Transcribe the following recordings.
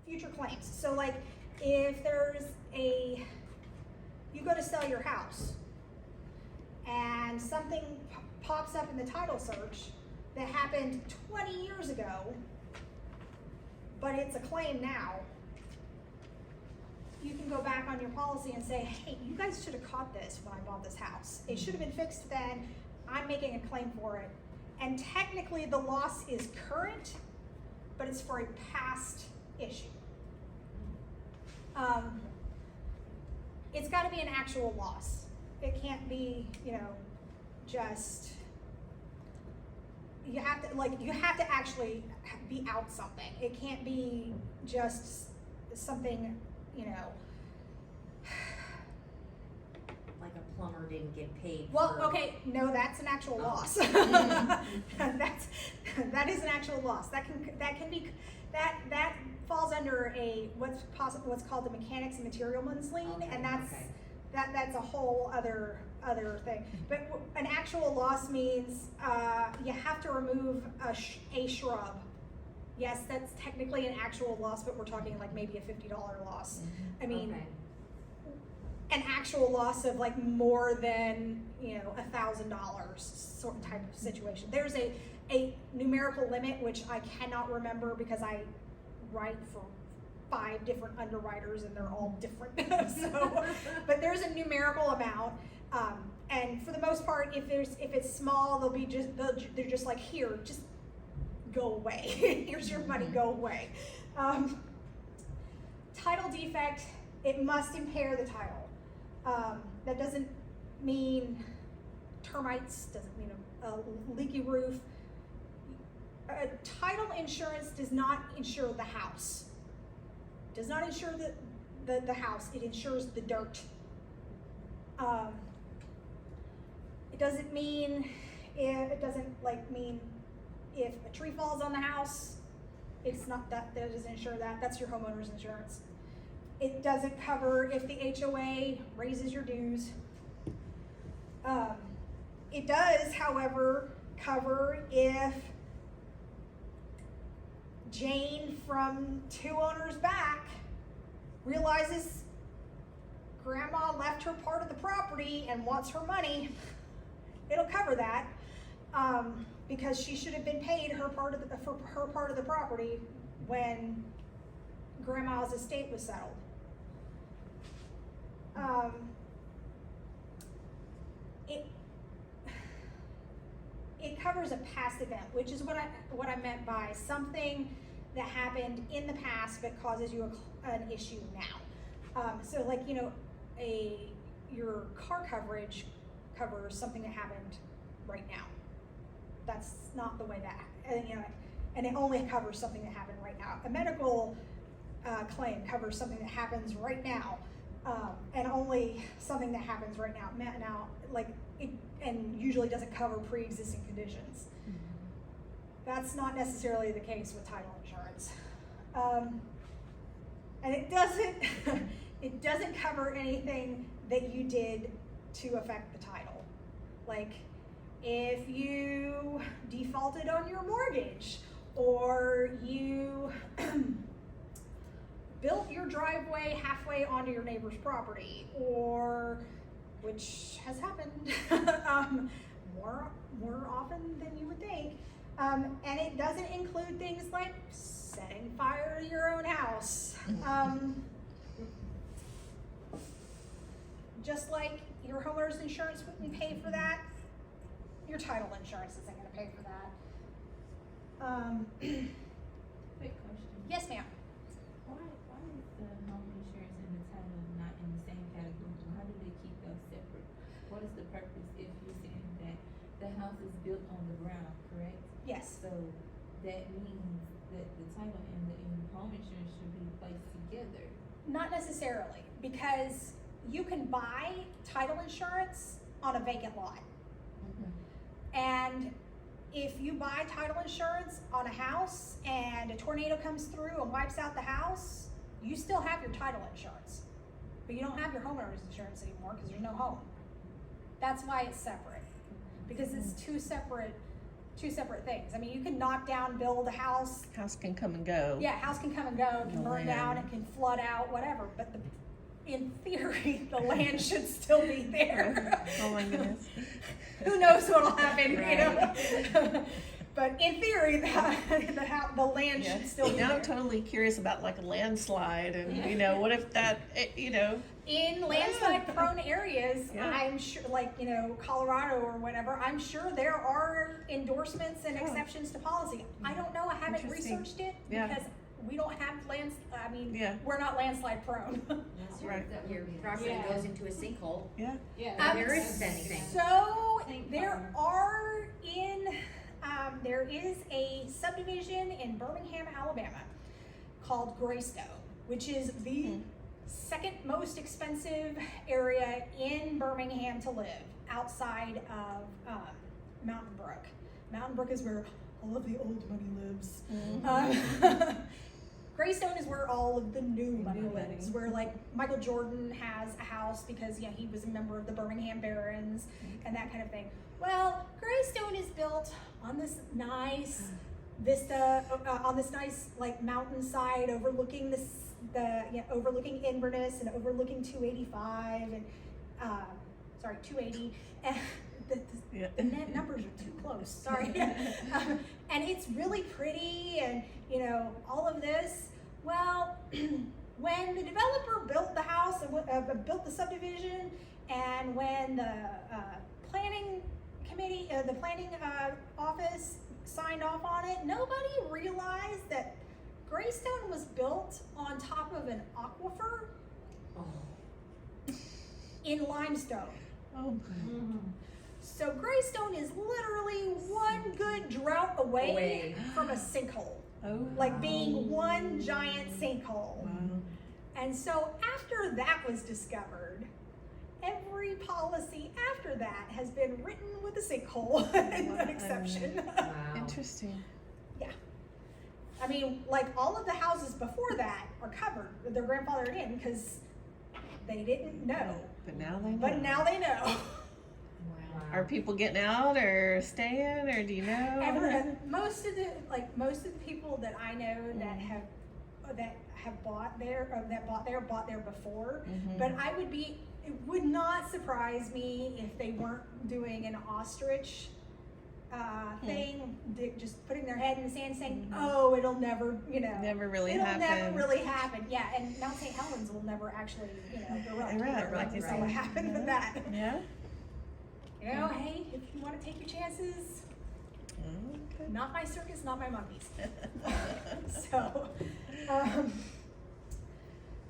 future claims. So like if you go to sell your house and something pops up in the title search that happened 20 years ago, but it's a claim now, you can go back on your policy and say, hey, you guys should have caught this when I bought this house. It should have been fixed then. I'm making a claim for it. And technically the loss is current, but it's for a past issue. It's got to be an actual loss. It can't be, just, you have to actually be out something. It can't be just something, like a plumber didn't get paid. Well, okay, no, that's an actual loss. That is an actual loss. That falls under what's called the mechanics and materialman's lien, Okay, and that's a whole other thing. But an actual loss means you have to remove a shrub. Yes, that's technically an actual loss, but we're talking like maybe a $50 loss. I mean, an actual loss of like more than $1,000 sort of type of situation. There's a numerical limit which I cannot remember because I write for 5 different underwriters and they're all different. So, but there's a numerical amount, and for the most part, if it's small, they're just like, here, just go away. Here's your money, go away. Title defect, it must impair the title. That doesn't mean termites, doesn't mean a leaky roof. Title insurance does not insure the house. Does not insure the house, it insures the dirt. It doesn't mean if a tree falls on the house, it's not that doesn't insure that. That's your homeowner's insurance. It doesn't cover if the HOA raises your dues. It does, however, cover if Jane from 2 owners back realizes grandma left her part of the property and wants her money. It'll cover that because she should have been paid her part of the property when grandma's estate was settled. It covers a past event, which is what I meant by something that happened in the past but causes you an issue now. So like, your car coverage covers something that happened right now. That's not the way that, and it only covers something that happened right now. A medical claim covers something that happens right now, and only something that happens right now. Now, and usually doesn't cover pre-existing conditions. That's not necessarily the case with title insurance. And it doesn't cover anything that you did to affect the title. Like if you defaulted on your mortgage, or you built your driveway halfway onto your neighbor's property, or which has happened more often than you would think. And it doesn't include things like setting fire to your own house. Just like your homeowner's insurance wouldn't pay for that, your title insurance isn't going to pay for that. Quick question. Yes, ma'am. Why is the home insurance and the title not in the same category? How do they keep those separate? What is the purpose if you're saying that the house is built on the ground, correct? Yes. So that means that the title and the home insurance should be placed together. Not necessarily, because you can buy title insurance on a vacant lot. And if you buy title insurance on a house and a tornado comes through and wipes out the house, you still have your title insurance, but you don't have your homeowner's insurance anymore because there's no home. That's why it's separate, because it's two separate two separate things. I mean, you can knock down, build a house. House can come and go. Yeah, house can come and go, it can The burn down, land. it can flood out, whatever. But in theory, the land should still be there. Oh my goodness. Who knows what'll happen, you know? Right. But in theory, the land Yeah. should still be Now I'm there. totally curious about like a landslide and, you know, what if that, you know, In landslide prone areas, Yeah. I'm sure, like, you know, Colorado or whatever, I'm sure there are endorsements and Oh. exceptions to policy. I don't know, I haven't Interesting. researched it Yeah. because we don't have Yeah. we're not landslide prone. That's Right. Your property Yeah. goes into a sinkhole. yeah. Yeah. There isn't anything. So Thank there God. are there is a subdivision in Birmingham, Alabama called Greystone, which is the second most expensive area in Birmingham to live outside of Mountain Brook. Mountain Brook is where all of the old money lives. Greystone is where all of the new money New lives, money. where like Michael Jordan has a house because he was a member of the Birmingham Barons and that kind of thing. Well, Greystone is built on this nice vista, on this nice like mountainside overlooking overlooking Inverness and overlooking 285 and 280. And Yeah. the net numbers are too close. Sorry. And it's really pretty, and you know all of this. Well, when the developer built the house and built the subdivision, and when the planning committee, the planning office signed off on it, nobody realized that Greystone was built on top of an aquifer Oh. in limestone. Oh, So Greystone is literally one good drought away from a sinkhole, oh. like being one giant sinkhole. Wow. And so after that was discovered, every policy after that has been written with a sinkhole an exception. Wow. Interesting. I mean, like all of the houses before that are covered, they're grandfathered in because they didn't know. But now they know. But now they know. Wow. Are people getting out or staying, or do you know? Most of the people that I know that have bought there bought there before. Mhm. But it would not surprise me if they weren't doing an ostrich thing, just putting their head in the sand saying, "Oh, it'll never, Never really it'll happen. never really happen." Yeah, and Mount St. Helens will never actually, erupt. Right, either. like you So said. what happened with that? Yeah. Hey, if you want to take your chances, Okay. not my circus, not my monkeys.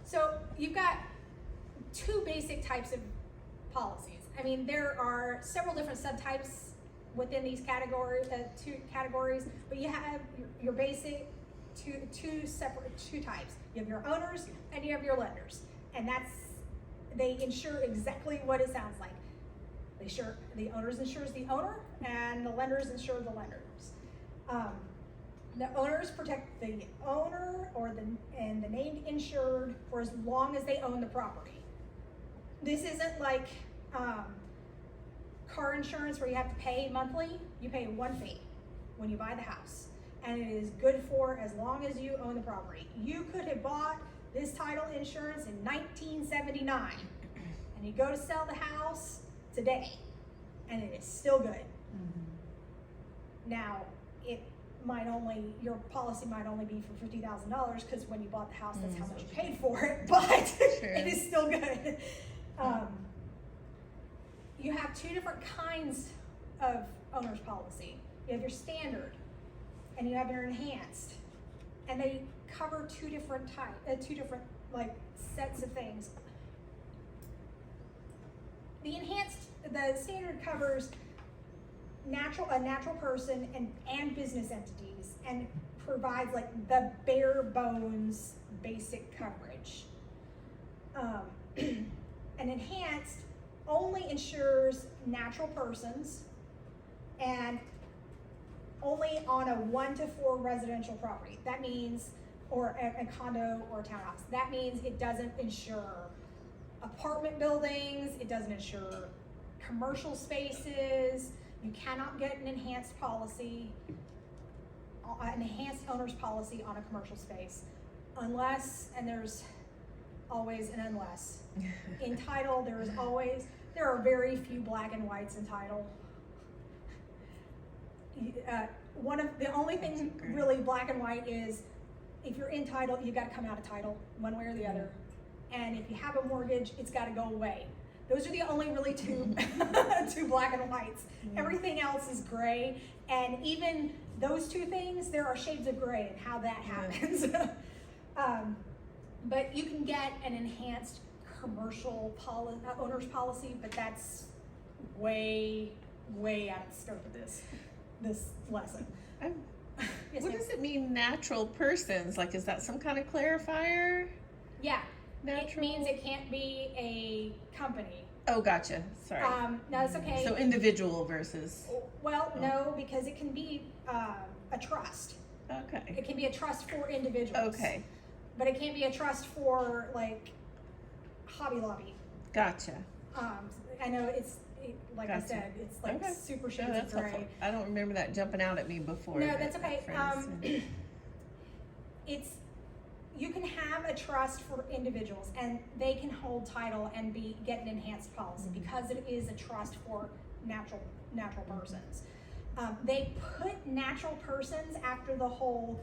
So you've got two basic types of policies. I mean, there are several different subtypes within these categories, two categories, but you have your basic two types. You have your owners and you have your lenders, and they insure exactly what it sounds like. The owners insures the owner, and the lenders insure the lenders. The owners protect the owner and the named insured for as long as they own the property. This isn't like car insurance where you have to pay monthly. You pay one fee when you buy the house, and it is good for as long as you own the property. You could have bought this title insurance in 1979, and you go to sell the house today, and it is still good. Now, your policy might only be for $50,000 because when you bought the house, that's how much you paid for it, but it is still good. You have two different kinds of owner's policy. You have your standard, and you have your enhanced, and they cover two different sets of things. The standard covers a natural person and business entities, and provides like the bare bones basic coverage. An enhanced only insures natural persons and only on a 1 to 4 residential property. That means, or a condo or a townhouse. That means it doesn't insure apartment buildings, it doesn't insure commercial spaces, You cannot get an enhanced policy, an enhanced owner's policy on a commercial space unless, and there's always an unless. In title, there are very few black and whites in title. The only thing really black and white is if you're in title, you gotta come out of title, one way or the other. And if you have a mortgage, it's gotta go away. Those are the only really two, two black and whites. Everything else is gray, and even those two things, there are shades of gray in how that happens. But you can get an enhanced commercial owner's policy, but that's way out of the scope of this lesson. Yes, What ma'am. does it mean, natural persons? Like, is that some kind of clarifier? Yeah, Natural? it means it can't be a company. Oh, gotcha. Sorry. No, it's okay. So individual versus. Well, no, because it can be a trust. Okay. It can be a trust for individuals. Okay. But it can't be a trust for like Hobby Lobby. Gotcha. I know like I Gotcha. said, it's like Okay. super No, shades of that's gray. helpful. I don't remember that jumping out at me before. No, that- that's okay. that phrase. You can have a trust for individuals, and they can hold title and get an enhanced policy because it is a trust for natural persons. They put natural persons after the whole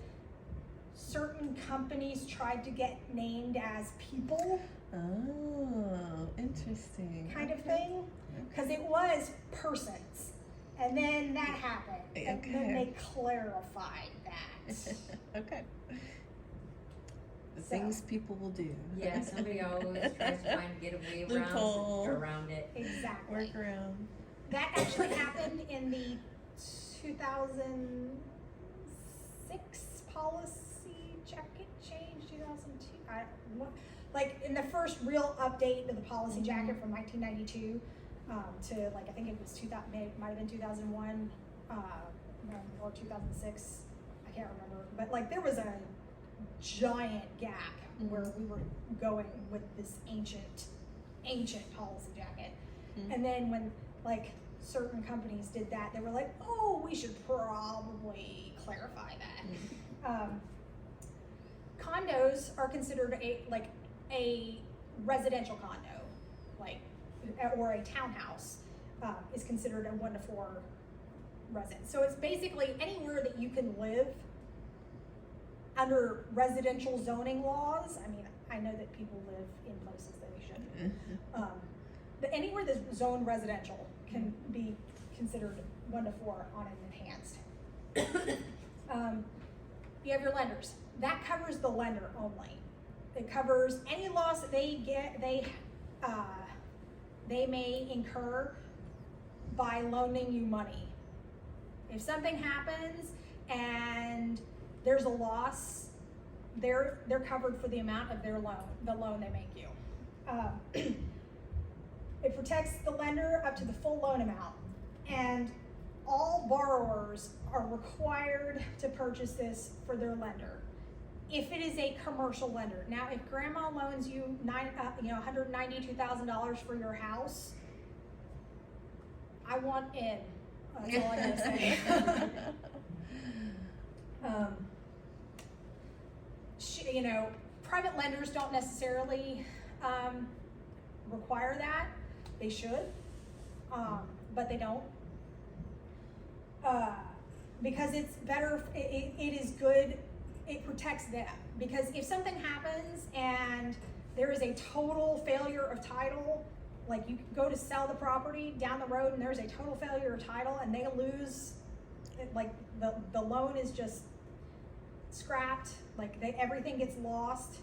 certain companies tried to get named as people Oh, interesting. kind of Okay. thing, because it was persons, and then that happened, and then Okay. they clarified that. Okay. The So. things people will do. Yeah, somebody always tries to get a way Loophole. around it. Exactly. Work around. That actually happened in the 2006 policy jacket change, 2002. Like in the first real update of the policy jacket from 1992 to like I think it was 2000, might have been 2001 or 2006. I can't remember, but like there was a giant gap where we were going with this ancient policy jacket. And then when like certain companies did that, they were like, oh, we should probably clarify that. Condos are considered a residential condo, or a townhouse is considered a 1 to 4 residence. So it's basically anywhere that you can live under residential zoning laws. I mean, I know that people live in places that they shouldn't. But anywhere that's zoned residential can be considered 1 to 4 on an enhanced. You have your lenders. That covers the lender only. It covers any loss that they may incur by loaning you money. If something happens and there's a loss, they're covered for the amount of their loan, the loan they make you. It protects the lender up to the full loan amount, and all borrowers are required to purchase this for their lender. If it is a commercial lender. Now, if grandma loans you $192,000 for your house, I want in. That's all I gotta say. Private lenders don't necessarily require that. They should, but they don't. Because it's better, it is good, it protects them. Because if something happens and there is a total failure of title, like you go to sell the property down the road and there's a total failure of title and they lose, like the loan is just scrapped, like everything gets lost.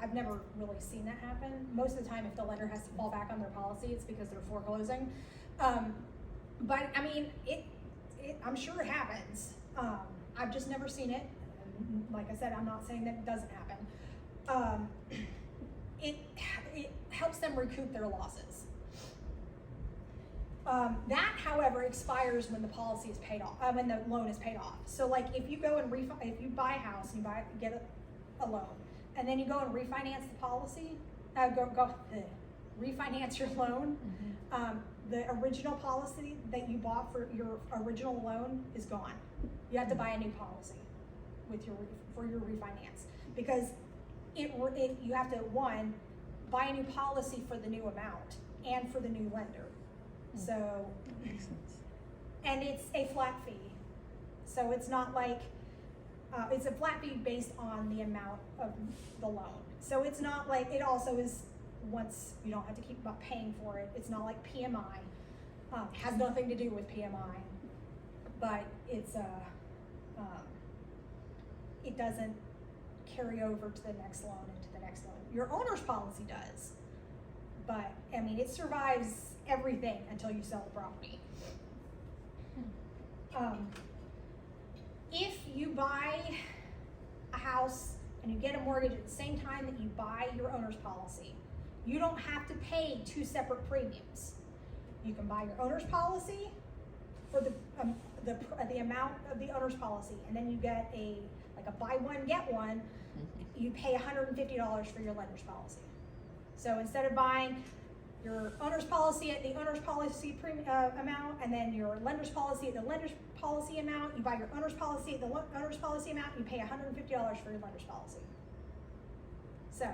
I've never really seen that happen. Most of the time, if the lender has to fall back on their policy, it's because they're foreclosing. But I mean, I'm sure it happens. I've just never seen it. And like I said, I'm not saying that it doesn't happen. It helps them recoup their losses. That, however, expires when the policy is paid off, when the loan is paid off. So, like, if you go and if you buy a house and get a loan, and then you go and refinance the policy, refinance your loan, the original policy that you bought for your original loan is gone. You have to buy a new policy with for your refinance, because you have to, one, buy a new policy for the new amount and for the new lender. So, Makes sense. and it's a flat fee. So it's not like, it's a flat fee based on the amount of the loan. So it's not like, it also is, once you don't have to keep paying for it, it's not like PMI. Has nothing to do with PMI, but it's it doesn't carry over to the next loan and to the next loan. Your owner's policy does, but I mean, it survives everything until you sell the property. If you buy a house and you get a mortgage at the same time that you buy your owner's policy, you don't have to pay two separate premiums. You can buy your owner's policy for the amount of the owner's policy, and then you get a buy one get one. You pay $150 for your lender's policy. So instead of buying your owner's policy at the owner's policy amount, and then your lender's policy at the lender's policy amount, you buy your owner's policy at the owner's policy amount, you pay $150 for your lender's policy. So,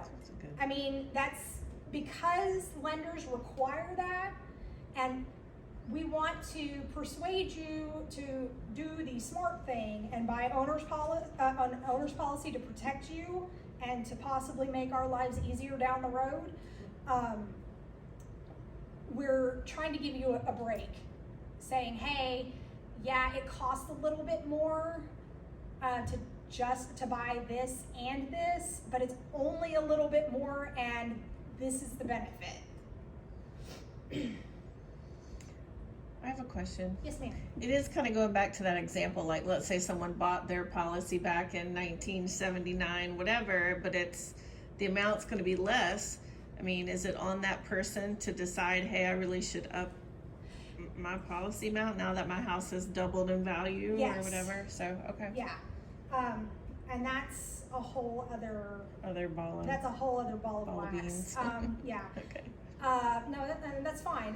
I mean, that's because lenders require that, and we want to persuade you to do the smart thing and buy an owner's policy to protect you and to possibly make our lives easier down the road. We're trying to give you a break, saying, hey, yeah, it costs a little bit more to buy this and this, but it's only a little bit more, and this is the benefit. I have a question. Yes, ma'am. It is kind of going back to that example, like let's say someone bought their policy back in 1979, whatever, but the amount's going to be less. I mean, is it on that person to decide, hey, I really should up my policy amount now that my house has doubled in value Yes. or whatever? So, okay. Yeah, and that's a whole other. Other ball of That's a whole other ball of ball wax. beans. Yeah. Okay. No, that's fine.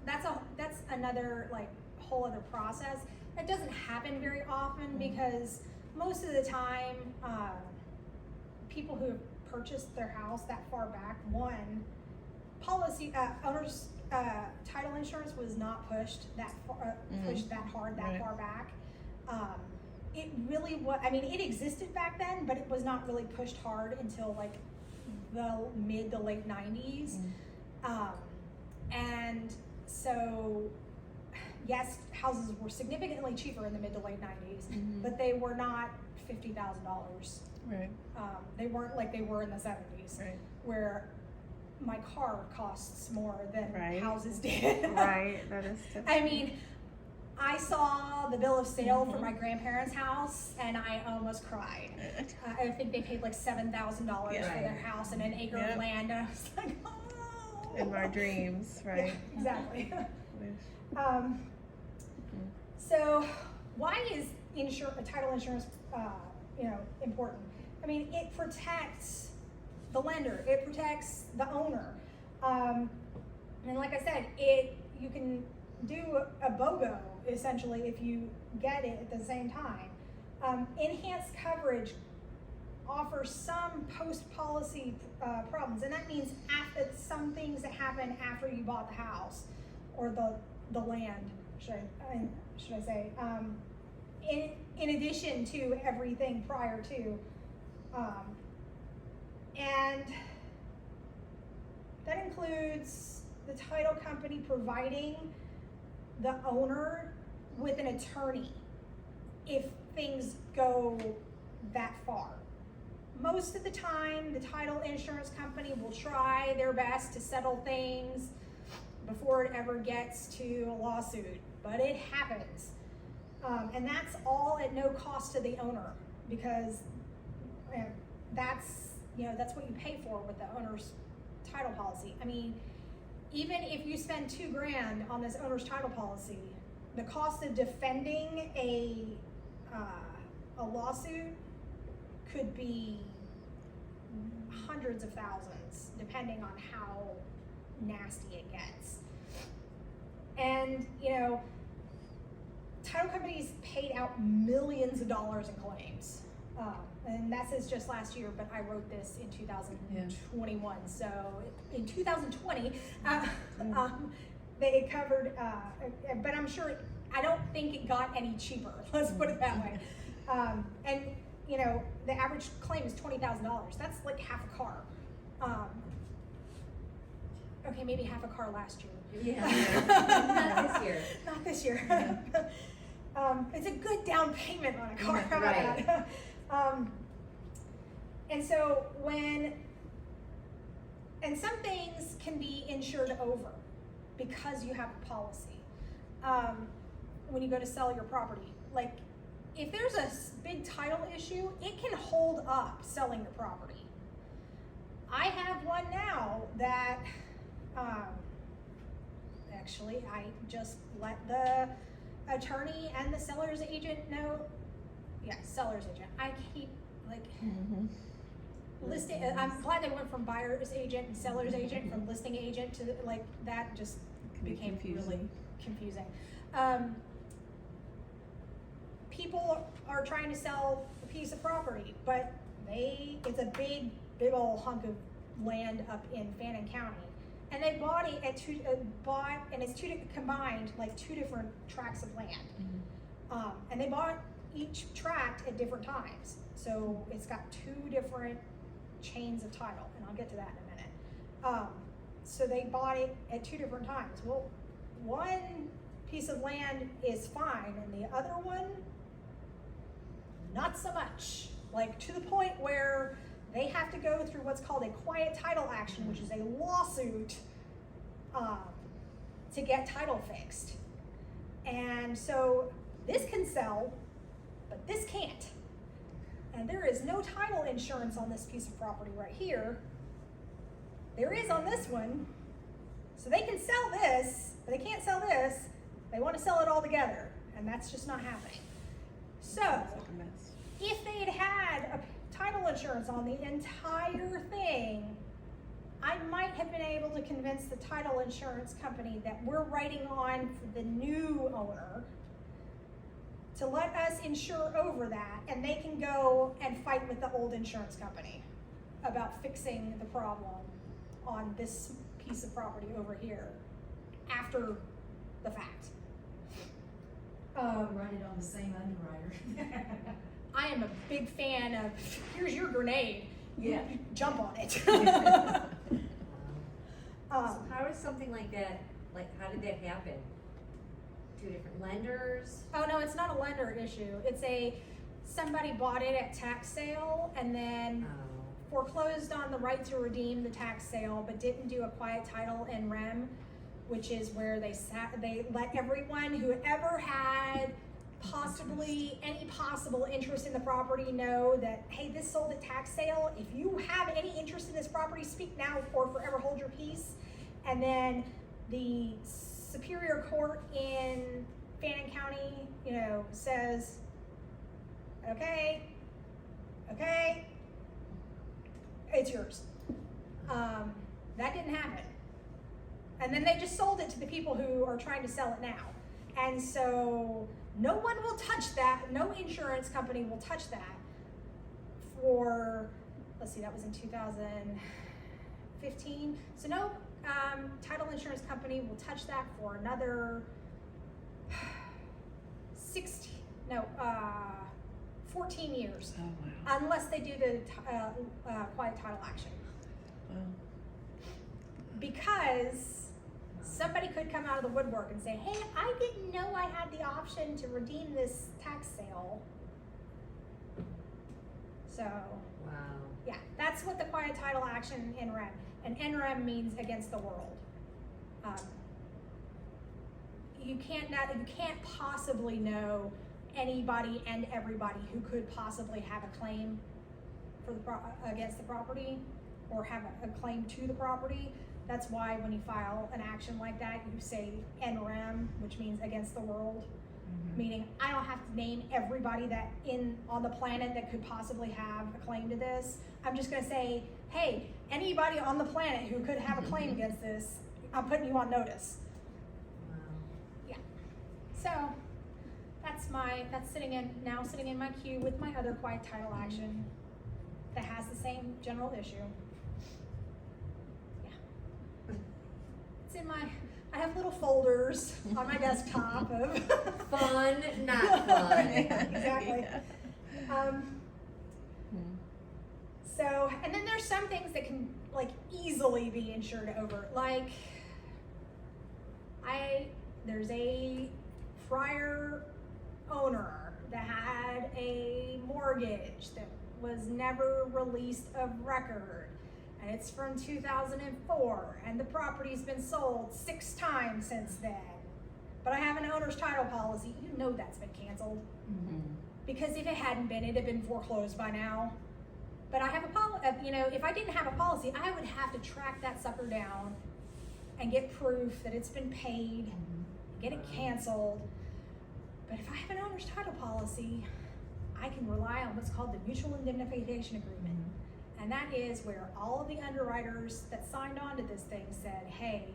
That's another whole other process. It doesn't happen very often because most of the time, people who have purchased their house that far back, one, owner's title insurance was not pushed that far, pushed that hard that Right. far back. It really was. I mean, it existed back then, but it was not really pushed hard until the mid to late 90s. And so, yes, houses were significantly cheaper in the mid to late 90s, but they were not $50,000. Right. They weren't like they were in the 70s, Right. where my car costs more than Right. houses did. Right. That is. I mean, I saw the bill of sale for my grandparents' house and I almost cried. I think they paid $7,000 Yeah. for their house and an acre Yep. of land, and I was like, oh. In my dreams, right? Yeah, exactly. Wish. So why is title insurance, important? I mean, it protects the lender, it protects the owner. And like I said, you can do a BOGO essentially if you get it at the same time. Enhanced coverage offers some post-policy problems, and that means after some things that happen after you bought the house or the land, should I say, in addition to everything prior to, and that includes the title company providing the owner with an attorney if things go that far. Most of the time, the title insurance company will try their best to settle things before it ever gets to a lawsuit, but it happens. And that's all at no cost to the owner, because that's what you pay for with the owner's title policy. I mean, even if you spend $2,000 on this owner's title policy, the cost of defending a lawsuit could be hundreds of thousands, depending on how nasty it gets. And, title companies paid out millions of dollars in claims. And that says just last year, but I wrote this in 2021. So in 2020, they covered, but I'm sure, I don't think it got any cheaper. Let's put it that way. And, the average claim is $20,000. That's like half a car. Okay, maybe half a car last year. Yeah. Not this year. Not this year. It's a good down payment on a car. How about Right. that? And so and some things can be insured over because you have a policy. When you go to sell your property, like if there's a big title issue, it can hold up selling your property. I have one now that, actually, I just let the attorney and the seller's agent know. Yeah, seller's agent. I keep listing. I'm glad they went from buyer's agent and seller's agent from listing agent to that. Just became really confusing. People are trying to sell a piece of property, but it's a big old hunk of land up in Fannin County. And they bought it and it's combined like two different tracts of land. And they bought each tract at different times. So it's got two different chains of title, and I'll get to that in a minute. So they bought it at two different times. Well, one piece of land is fine, and the other one, not so much. Like to the point where they have to go through what's called a quiet title action, which is a lawsuit to get title fixed. And so this can sell, but this can't. And there is no title insurance on this piece of property right here. There is on this one. So they can sell this, but they can't sell this. They want to sell it all together, and that's just not happening. So if they had had a title insurance on the entire thing, I might have been able to convince the title insurance company that we're writing on for the new owner to let us insure over that, and they can go and fight with the old insurance company about fixing the problem on this piece of property over here after the fact. Run it on the same underwriter. I am a big fan of, here's your grenade, Yeah. jump on it. So how is something like that, how did that happen? Two different lenders? Oh no, it's not a lender issue. It's somebody bought it at tax sale and then foreclosed on the right to redeem the tax sale, but didn't do a quiet title in REM, which is where they let everyone who ever had possibly any possible interest in the property know that, hey, this sold at tax sale. If you have any interest in this property, speak now or forever hold your peace. And then the Superior Court in Fannin County, says, okay, it's yours. That didn't happen. And then they just sold it to the people who are trying to sell it now. And so no one will touch that. No insurance company will touch that for, let's see, that was in 2015. So no title insurance company will touch that for another 14 years. Oh, wow. Unless they do the quiet title action. Wow. Because somebody could come out of the woodwork and say, hey, I didn't know I had the option to redeem this tax sale. So, Wow. yeah, that's what the quiet title action NREM. And NREM means against the world. You can't possibly know anybody and everybody who could possibly have a claim for against the property or have a claim to the property. That's why when you file an action like that, you say NREM, which means against the world. Meaning I don't have to name everybody that on the planet that could possibly have a claim to this. I'm just gonna say, hey, anybody on the planet who could have a claim against this, I'm putting you on notice. Wow. So that's sitting in my queue with my other quiet title action that has the same general issue. Yeah. It's in I have little folders on my desktop of Fun, not fun. Exactly. Yeah. So, and then there's some things that can like easily be insured over. Like, there's a prior owner that had a mortgage that was never released of record, and it's from 2004, and the property's been sold 6 times since then. But I have an owner's title policy. You know that's been canceled. Because if it hadn't been, it'd have been foreclosed by now. But I have a policy, if I didn't have a policy, I would have to track that sucker down and get proof that it's been paid, get it canceled. But if I have an owner's title policy, I can rely on what's called the mutual indemnification agreement. And that is where all of the underwriters that signed on to this thing said, hey,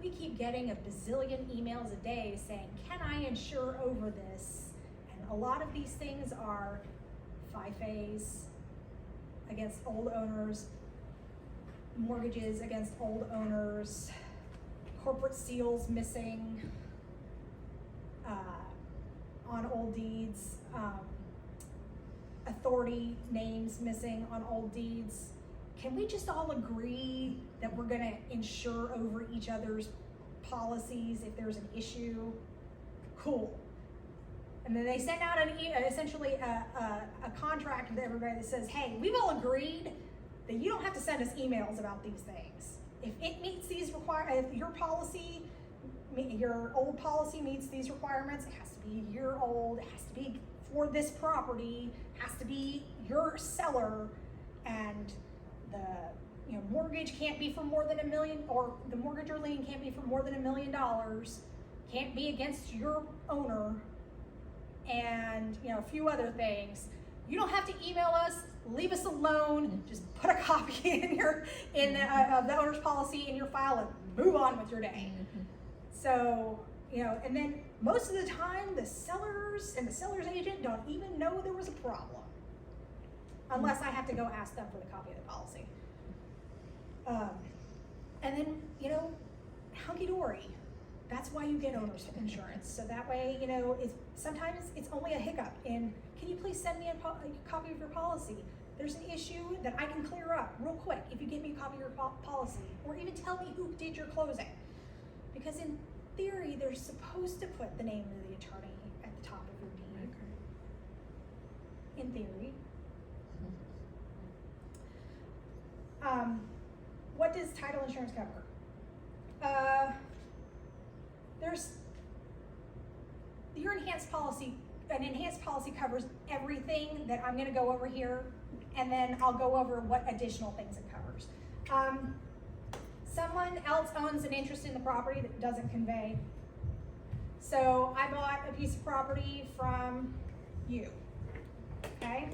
we keep getting a bazillion emails a day saying, can I insure over this? And a lot of these things are FIFAs against old owners, mortgages against old owners, corporate seals missing on old deeds, authority names missing on old deeds. Can we just all agree that we're gonna insure over each other's policies if there's an issue? Cool. And then they send out essentially a contract to everybody that says, hey, we've all agreed that you don't have to send us emails about these things. If it meets these if your policy, your old policy meets these requirements, it has to be a year old, it has to be for this property, it has to be your seller, and the mortgage can't be for more than $1 million, or the mortgage or lien can't be for more than $1 million, can't be against your owner, and a few other things. You don't have to email us, leave us alone, just put a copy in the owner's policy in your file and move on with your day. So, and then most of the time the sellers and the seller's agent don't even know there was a problem, unless I have to go ask them for the copy of the policy. And then, hunky-dory. That's why you get owner's insurance. So that way, sometimes it's only a hiccup in, can you please send me a copy of your policy? There's an issue that I can clear up real quick if you give me a copy of your policy, or even tell me who did your closing. Because in theory, they're supposed to put the name of the attorney at the top of your deed. In theory. What does title insurance cover? There's your enhanced policy. An enhanced policy covers everything that I'm going to go over here, and then I'll go over what additional things it covers. Someone else owns an interest in the property that doesn't convey. So I bought a piece of property from you. Okay?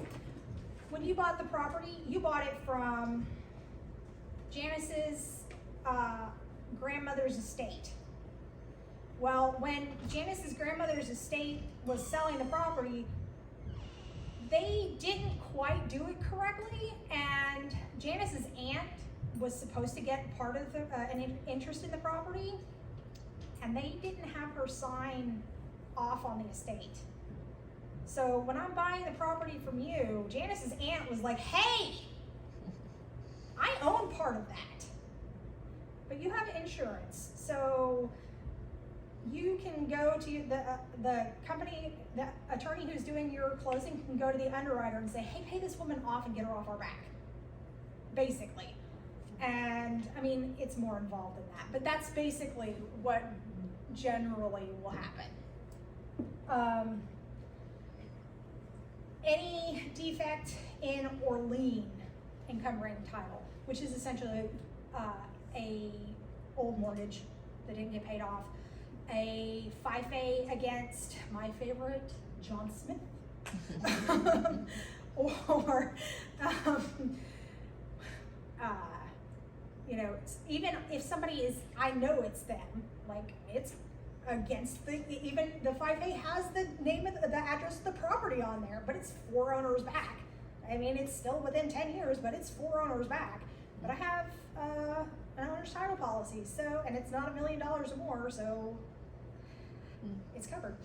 When you bought the property, you bought it from Janis's grandmother's estate. Well, when Janis's grandmother's estate was selling the property, they didn't quite do it correctly, and Janis's aunt was supposed to get part of an interest in the property, and they didn't have her sign off on the estate. So when I'm buying the property from you, Janis's aunt was like, hey, I own part of that, but you have insurance, so you can go to the company, the attorney who's doing your closing can go to the underwriter and say, hey, pay this woman off and get her off our back, basically. And I mean, it's more involved than that, but that's basically what generally will happen. Any defect in or lien encumbering title, which is essentially a old mortgage that didn't get paid off, a FIFA against my favorite, John Smith, or even if somebody is, I know it's them, like it's against even the 5A has the name of the address of the property on there, but it's 4 owners back. I mean, it's still within 10 years, but it's 4 owners back. But I have an owner's title policy, so, and it's not $1 million or more, so it's covered.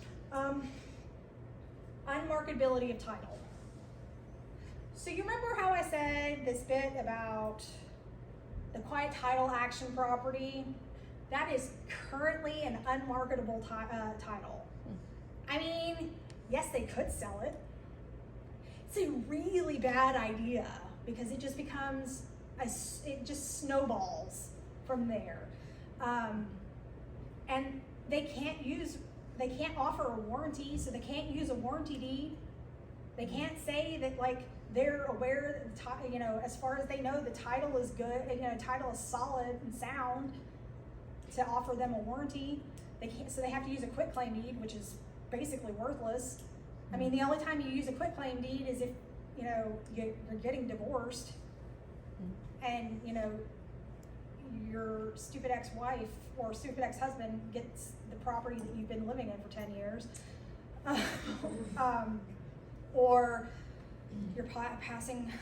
Unmarketability of title. So you remember how I said this bit about the quiet title action property? That is currently an unmarketable title. I mean, yes, they could sell it. It's a really bad idea because it just becomes, it just snowballs from there. And they can't offer a warranty, so they can't use a warranty deed. They can't say that like they're aware that the as far as they know, the title is good, title is solid and sound to offer them a warranty. They can't, so they have to use a quitclaim deed, which is basically worthless. I mean, the only time you use a quitclaim deed is if, you're getting divorced and, your stupid ex-wife or stupid ex-husband gets the property that you've been living in for 10 years. Or you're passing,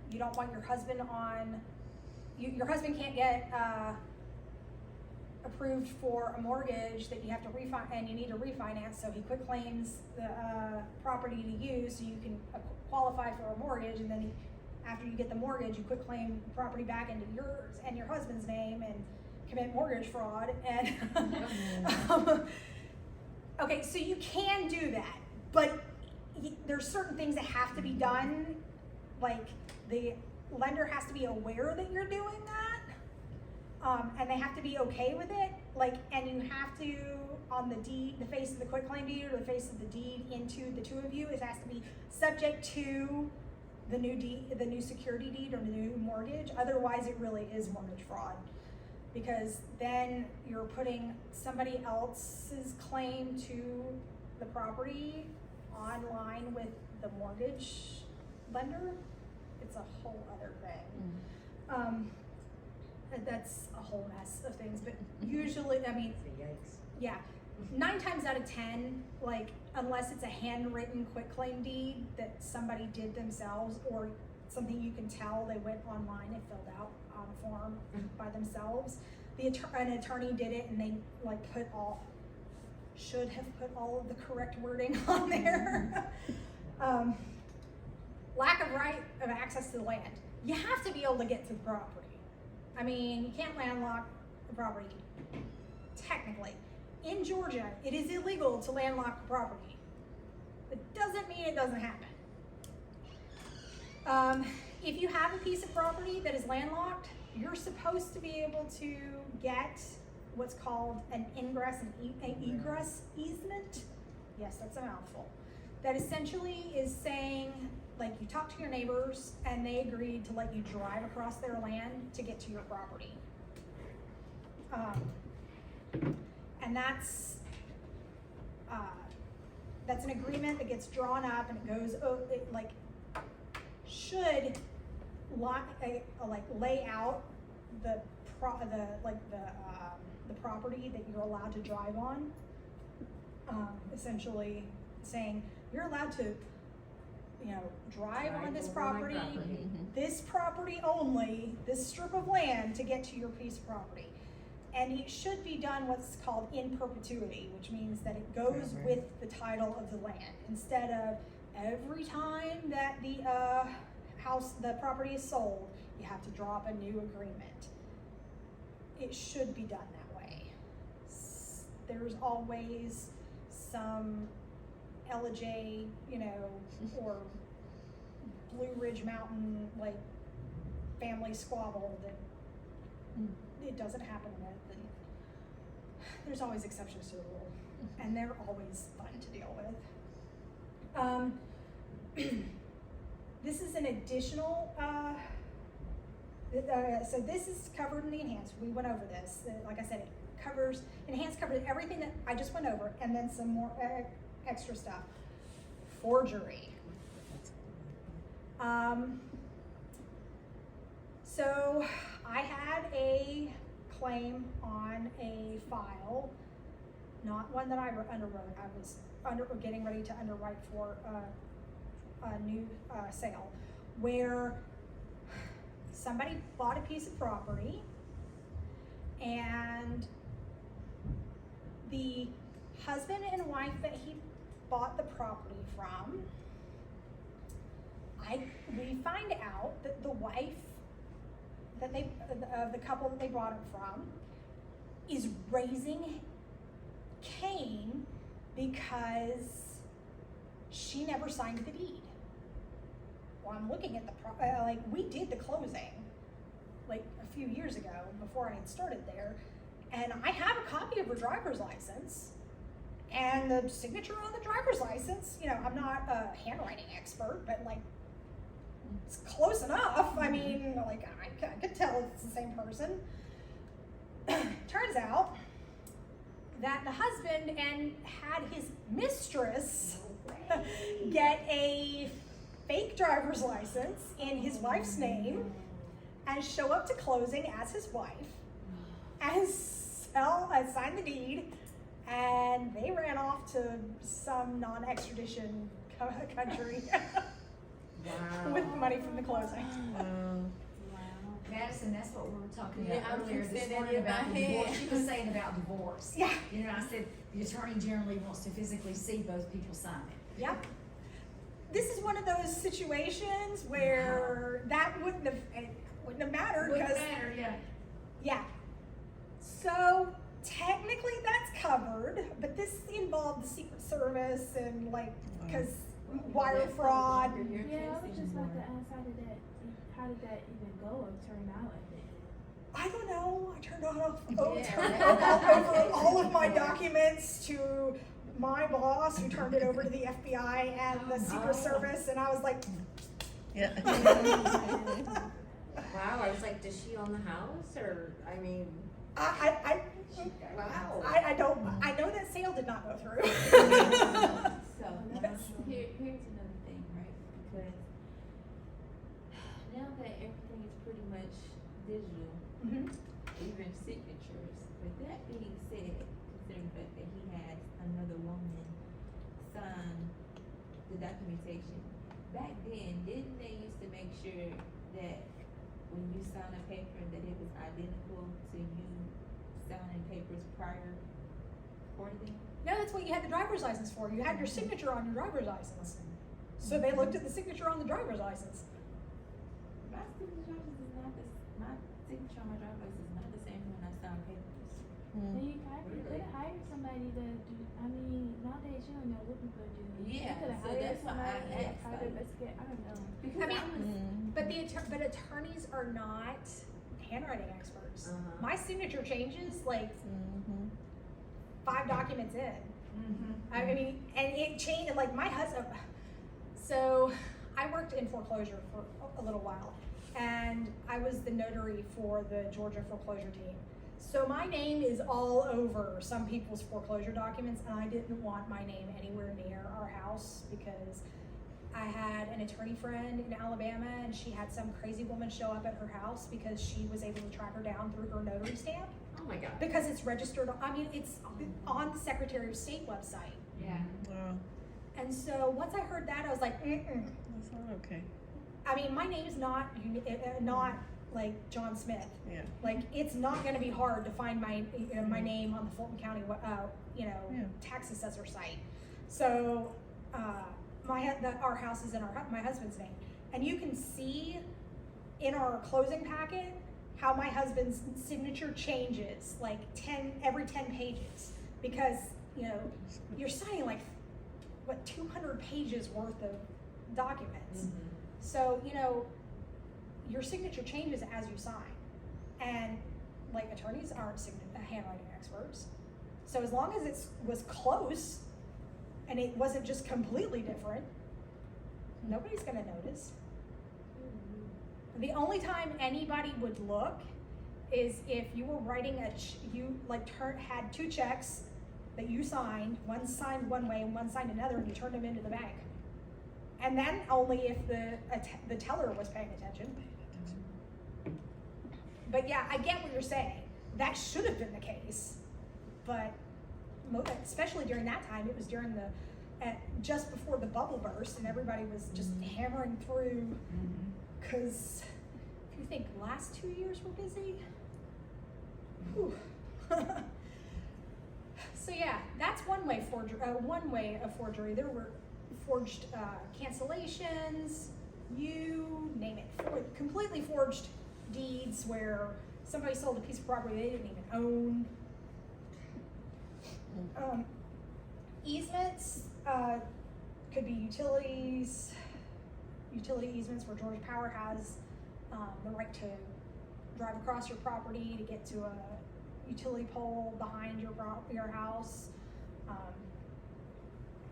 you don't want your husband on, your husband can't get approved for a mortgage that you have to and you need to refinance, so he quitclaims the property to you so you can qualify for a mortgage, and then after you get the mortgage, you quitclaim the property back into yours and your husband's name and commit mortgage fraud. And okay, so you can do that, but there's certain things that have to be done, like the lender has to be aware that you're doing that. And they have to be okay with it, and you have to, on the deed, the face of the quitclaim deed or the face of the deed into the two of you, it has to be subject to the new deed, the new security deed or the new mortgage. Otherwise, it really is mortgage fraud, because then you're putting somebody else's claim to the property on line with the mortgage lender. It's a whole other thing. That's a whole mess of things, but usually, I mean, Yikes. yeah, 9 times out of 10, unless it's a handwritten quitclaim deed that somebody did themselves, or something you can tell they went online and filled out on a form by themselves, an attorney did it and they should have put all of the correct wording on there. Lack of right of access to the land. You have to be able to get to the property. I mean, you can't landlock the property, technically. In Georgia, it is illegal to landlock the property. It doesn't mean it doesn't happen. If you have a piece of property that is landlocked, you're supposed to be able to get what's called an ingress and egress easement. Yes, that's a mouthful. That essentially is saying, you talk to your neighbors and they agreed to let you drive across their land to get to your property. And that's an agreement that gets drawn up and it goes, should lay out the property that you're allowed to drive on. Essentially saying you're allowed to drive on this property, this property only, this strip of land to get to your piece of property. And it should be done what's called in perpetuity, which means that it goes with the title of the land, instead of every time that the the property is sold, you have to draw up a new agreement. It should be done that way. There's always some LJ, or Blue Ridge Mountain, family squabble that it doesn't happen with, and there's always exceptions to the rule, and they're always fun to deal with. This is an additional, so this is covered in the enhanced. We went over this. Like I said, enhanced covers everything that I just went over, and then some more extra stuff. Forgery. So I had a claim on a file not one that I underwrote. I was getting ready to underwrite for a new sale, where somebody bought a piece of property, and the husband and wife that he bought the property from, we find out that the wife that the couple that they bought it from is raising Cain because she never signed the deed. Well, I'm looking at the we did the closing like a few years ago before I had started there, and I have a copy of her driver's license and the signature on the driver's license. You know, I'm not a handwriting expert, but like, it's close enough. I mean, like, I could tell it's the same person. Turns out that the husband had his mistress get a fake driver's license in his wife's name and show up to closing as his wife and sign the deed, and they ran off to some non-extradition country Wow. with money from the closing. Madison, that's what we were talking Yeah, about I was earlier just this saying morning that in about my divorce. head. She was saying about divorce. Yeah. You know, I said the attorney generally wants to physically see both people sign it. Yep. This is one of those situations where that wouldn't have mattered Wouldn't because matter, yeah. yeah. So technically that's covered, but this involved the Secret Service and like because wire fraud. Your Yeah, I case was just about to anymore. ask, how did that even go or turn out at the end? I don't know. I turned Yeah. over all of my documents to my boss, who turned it over to the FBI and the Secret Service, and I was like, Yeah. Wow, I was like, does she own the house, or, I mean, I wow. know that sale did not go through. So, here's another thing, right? Because now that everything is pretty much digital, Mhm. even signatures, with that being said, considering the fact that he had another woman sign the documentation, back then, didn't they used to make sure that when you sign a paper that it was identical to you signing papers prior for them? No, that's what you had the driver's license for. You had your signature on your driver's license. So they looked at the signature on the driver's license. My signature is not the, my signature on my driver's license is not the same when I sign papers. Then you could have hired somebody to do, I mean, nowadays you don't know what people do. Yeah, You could have so hired that's why I somebody, asked, private like- investigator, I don't know. Because I mean, I was, But attorneys are not handwriting experts. Uh-huh. My signature changes like 5 documents in. I mean, and it changed, like my husband, so I worked in foreclosure for a little while, and I was the notary for the Georgia foreclosure team. So my name is all over some people's foreclosure documents, and I didn't want my name anywhere near our house because I had an attorney friend in Alabama, and she had some crazy woman show up at her house because she was able to track her down through her notary stamp. Oh my God. Because it's registered, I mean, it's on the Secretary of State website. Yeah. Wow, And so once I heard that, I was like, that's not okay. I mean, my name's not like John Smith. Yeah. Like, it's not gonna be hard to find my name on the Fulton County, Yeah. tax assessor site. So, our house is in my husband's name. And you can see in our closing packet how my husband's signature changes, like every 10 pages. Because, you're signing like, 200 pages worth of documents. So, your signature changes as you sign. And like attorneys aren't handwriting experts. So as long as it was close and it wasn't just completely different, nobody's gonna notice. The only time anybody would look is if you were writing had 2 checks that you signed, one signed one way and one signed another, and you turned them into the bank. And then only if the teller was paying attention. But yeah, I get what you're saying. That should have been the case, but especially during that time, it was during just before the bubble burst, and everybody was just hammering through. Because if you think last 2 years were busy, whew. So yeah, that's one way of forgery. There were forged cancellations, you name it, completely forged deeds where somebody sold a piece of property they didn't even own. Easements could be utility easements where Georgia Power has the right to drive across your property to get to a utility pole behind your house.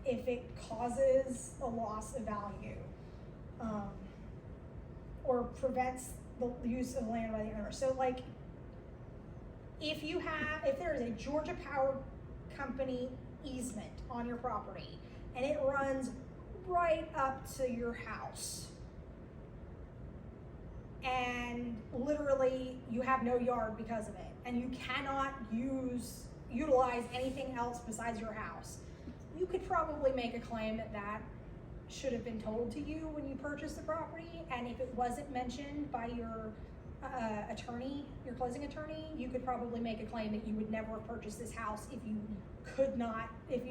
If it causes a loss of value, or prevents the use of land by the owner. So like, if there is a Georgia Power Company easement on your property and it runs right up to your house, and literally you have no yard because of it, and you cannot utilize anything else besides your house, you could probably make a claim that should have been told to you when you purchased the property, and if it wasn't mentioned by your attorney, your closing attorney, you could probably make a claim that you would never have purchased this house if you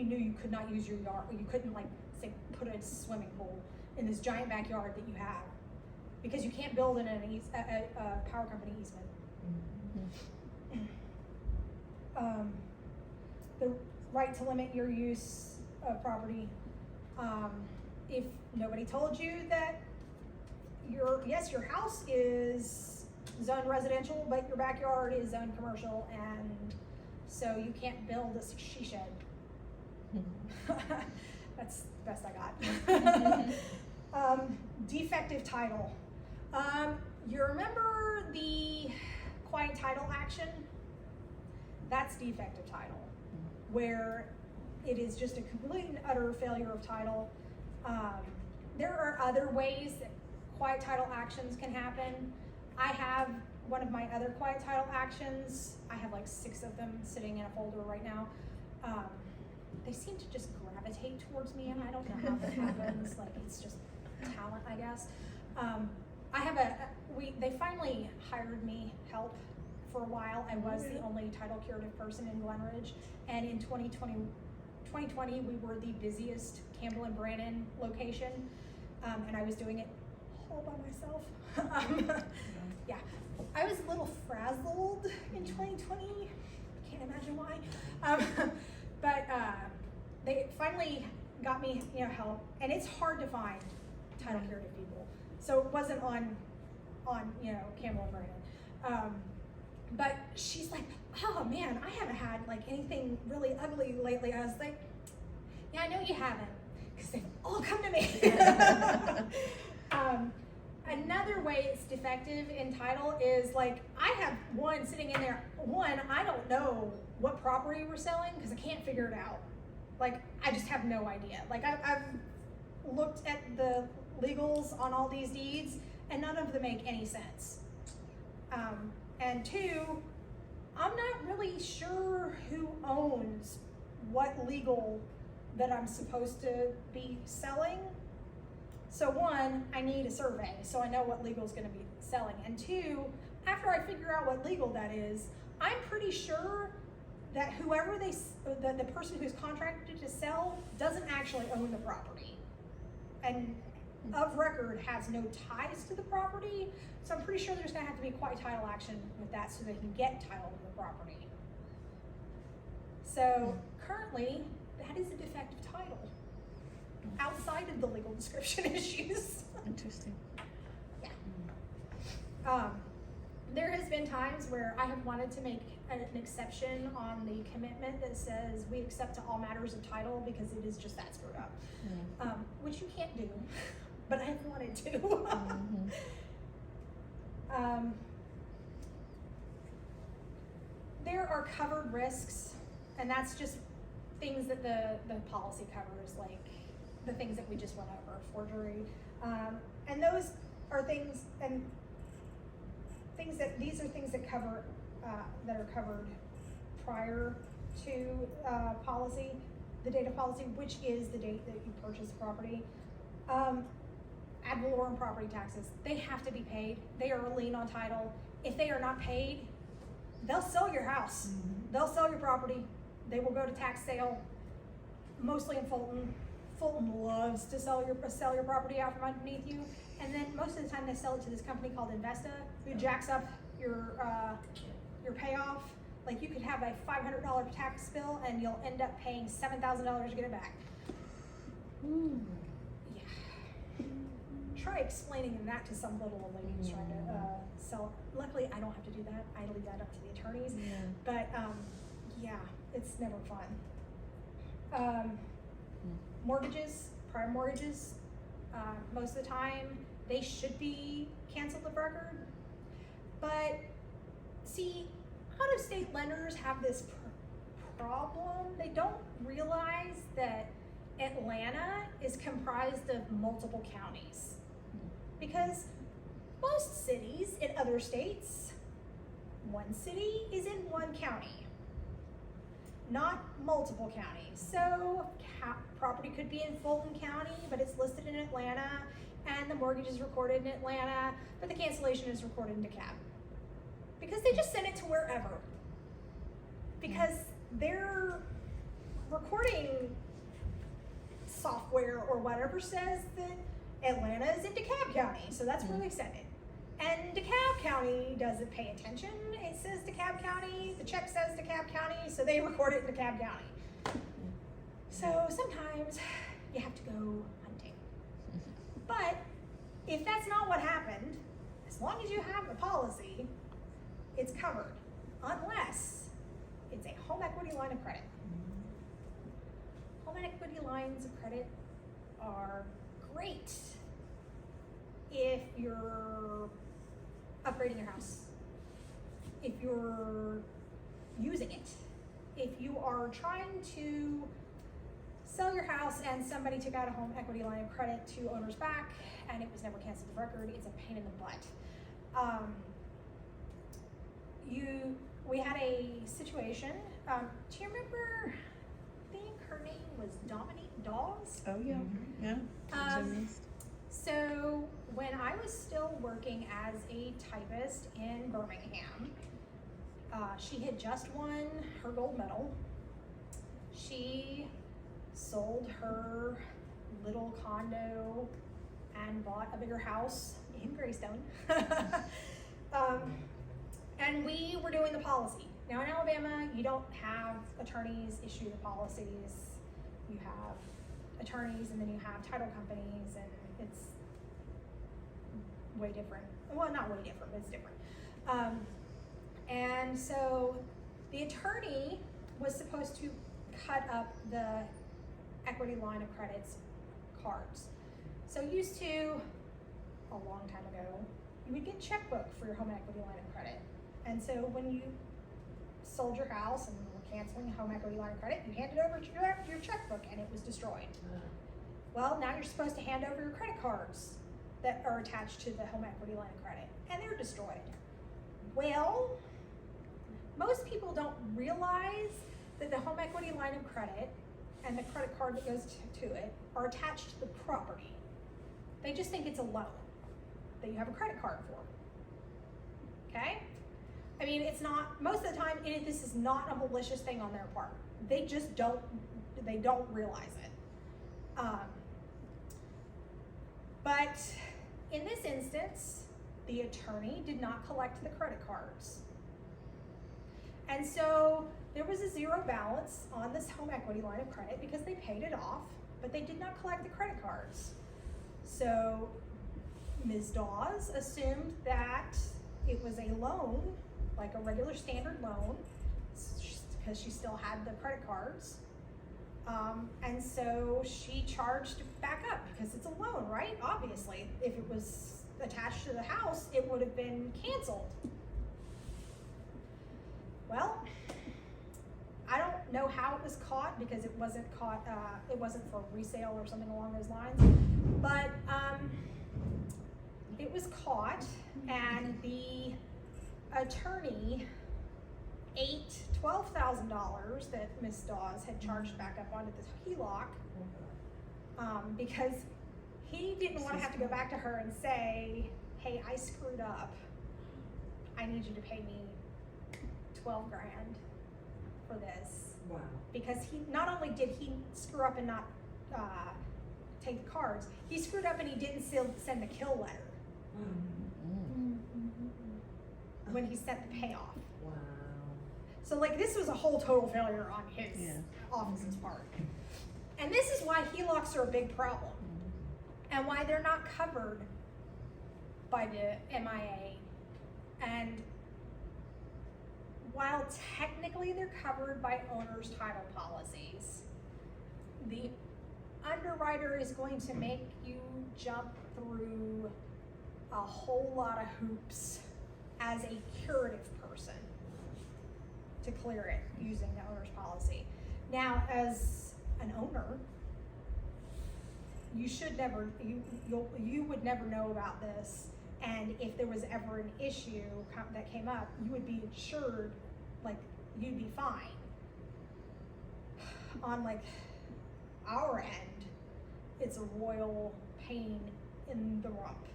knew you could not use your yard, or you couldn't, like, say, put a swimming pool in this giant backyard that you have, because you can't build in a power company easement. The right to limit your use of property. If nobody told you that your house is zoned residential, but your backyard is zoned commercial, and so you can't build a she shed. That's the best I got. Defective title. You remember the quiet title action? That's defective title, where it is just a complete and utter failure of title. There are other ways that quiet title actions can happen. I have one of my other quiet title actions. I have like 6 of them sitting in a folder right now. They seem to just gravitate towards me, and I don't know how that happens. Like, it's just talent, I guess. They finally hired me help for a while. I was the only title curative person in Glenridge, and in 2020 we were the busiest Campbell and Brannon location, and I was doing it all by myself. Yeah, I was a little frazzled in 2020. Can't imagine why. But they finally got me, help, and it's hard to find title curative people. So it wasn't on Campbell and Brannon. But she's like, oh man, I haven't had like anything really ugly lately. I was like, yeah, I know you haven't, because they've all come to me. Another way it's defective in title is, like, I have one sitting in there. One, I don't know what property we're selling because I can't figure it out. Like, I just have no idea. Like, I've looked at the legals on all these deeds, and none of them make any sense. And 2, I'm not really sure who owns what legal that I'm supposed to be selling. So 1, I need a survey so I know what legal is going to be selling. And 2, after I figure out what legal that is, I'm pretty sure that whoever the person who's contracted to sell doesn't actually own the property, and of record has no ties to the property. So I'm pretty sure there's going to have to be quiet title action with that so they can get title to the property. So currently, that is a defective title outside of the legal description issues. Interesting. Yeah. There has been times where I have wanted to make an exception on the commitment that says we accept to all matters of title because it is just that screwed up, which you can't do, but I have wanted to. There are covered risks, and that's just things that the policy covers, like the things that we just went over, forgery, and those are things, and these are things that cover that are covered prior to, policy, the date of policy, which is the date that you purchase the property. Ad valorem property taxes, they have to be paid. They are a lien on title. If they are not paid, they'll sell your house. They'll sell your property. They will go to tax sale, mostly in Fulton. Fulton loves to sell your property out from underneath you. And then most of the time they sell it to this company called Investa, who jacks up your payoff. Like you could have a $500 tax bill and you'll end up paying $7,000 to get it back. Yeah. Try explaining that to some little lady who's trying to sell. Luckily, I don't have to do that. I leave that up to the attorneys. Yeah. But yeah, it's never fun. Mortgages, prior mortgages, most of the time they should be canceled of record. But see, out-of-state lenders have this problem. They don't realize that Atlanta is comprised of multiple counties. Because most cities in other states, one city is in one county, not multiple counties. So property could be in Fulton County, but it's listed in Atlanta, and the mortgage is recorded in Atlanta, but the cancellation is recorded in DeKalb. Because they just send it to wherever. Because their recording software or whatever says that Atlanta is in DeKalb County, so that's where they send it. And DeKalb County doesn't pay attention. It says DeKalb County, the check says DeKalb County, so they record it in DeKalb County. So sometimes you have to go hunting. But if that's not what happened, as long as you have a policy, it's covered, unless it's a home equity line of credit. Home equity lines of credit are great if you're upgrading your house, if you're using it, if you are trying to sell your house and somebody took out a home equity line of credit to owner's back and it was never canceled of record, it's a pain in the butt. We had a situation, do you remember, I think her name was Dominique Dawes? Oh, yeah, yeah. So when I was still working as a typist in Birmingham, she had just won her gold medal. She sold her little condo and bought a bigger house in Greystone. And we were doing the policy. Now in Alabama, you don't have attorneys issue the policies. You have attorneys and then you have title companies, and it's way different. Well, not way different, but it's different. And so the attorney was supposed to cut up the equity line of credits cards. So used to, a long time ago, you would get checkbook for your home equity line of credit. And so when you sold your house and were canceling a home equity line of credit, you handed over your checkbook and it was destroyed. Well, now you're supposed to hand over your credit cards that are attached to the home equity line of credit, and they're destroyed. Well, most people don't realize that the home equity line of credit and the credit card that goes to it are attached to the property. They just think it's a loan that you have a credit card for. Okay? I mean, it's not, most of the time, this is not a malicious thing on their part. They just don't realize it. But in this instance, the attorney did not collect the credit cards. And so there was a zero balance on this home equity line of credit because they paid it off, but they did not collect the credit cards. So Ms. Dawes assumed that it was a loan, like a regular standard loan, because she still had the credit cards. And so she charged back up because it's a loan, right? Obviously, if it was attached to the house, it would have been canceled. Well, I don't know how it was caught because it wasn't caught, it wasn't for resale or something along those lines, but it was caught, and the attorney $12,000 that Miss Dawes had charged back up onto the HELOC, because he didn't want to have to go back to her and say, hey, I screwed up. I need you to pay me $12,000 for this. Wow. Because he, not only did he screw up and not take the cards, he screwed up and he didn't send the kill letter when he sent the payoff. Wow. So like this was a whole total failure on his office's part. And this is why HELOCs are a big problem and why they're not covered by the MIA. And while technically they're covered by owner's title policies, the underwriter is going to make you jump through a whole lot of hoops as a curative person to clear it using the owner's policy. Now, as an owner, you should never, you would never know about this, and if there was ever an issue that came up, you would be insured, like you'd be fine. On like our end, it's a royal pain in the rump.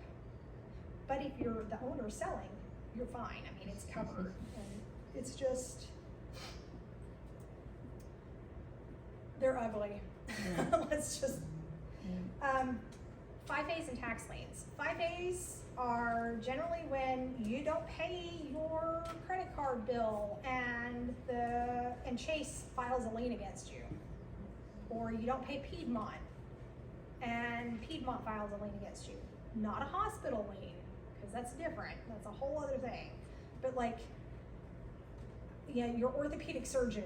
But if you're the owner selling, you're fine. I mean, it's covered, and it's just, they're ugly. Let's just, 5As and tax liens. 5As are generally when you don't pay your credit card bill and Chase files a lien against you. Or you don't pay Piedmont and Piedmont files a lien against you. Not a hospital lien, because that's different. That's a whole other thing. But like, yeah, your orthopedic surgeon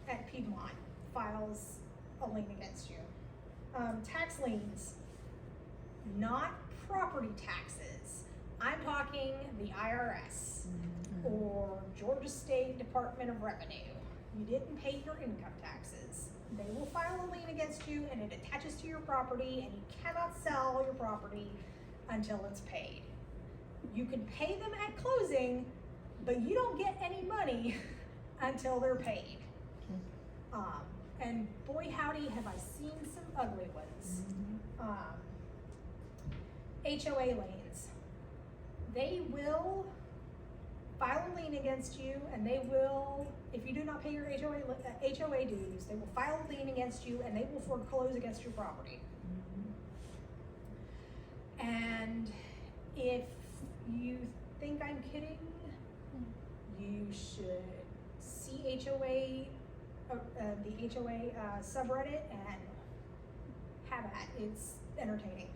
at Piedmont files a lien against you. Tax liens, not property taxes. I'm talking the IRS or Georgia State Department of Revenue. You didn't pay your income taxes. They will file a lien against you and it attaches to your property, and you cannot sell your property until it's paid. You can pay them at closing, but you don't get any money until they're paid. And boy howdy have I seen some ugly ones. HOA liens. They will file a lien against you, and they will, if you do not pay your HOA dues, they will file a lien against you and they will foreclose against your property. And if you think I'm kidding, you should see HOA, the HOA subreddit, and have at it. It's entertaining.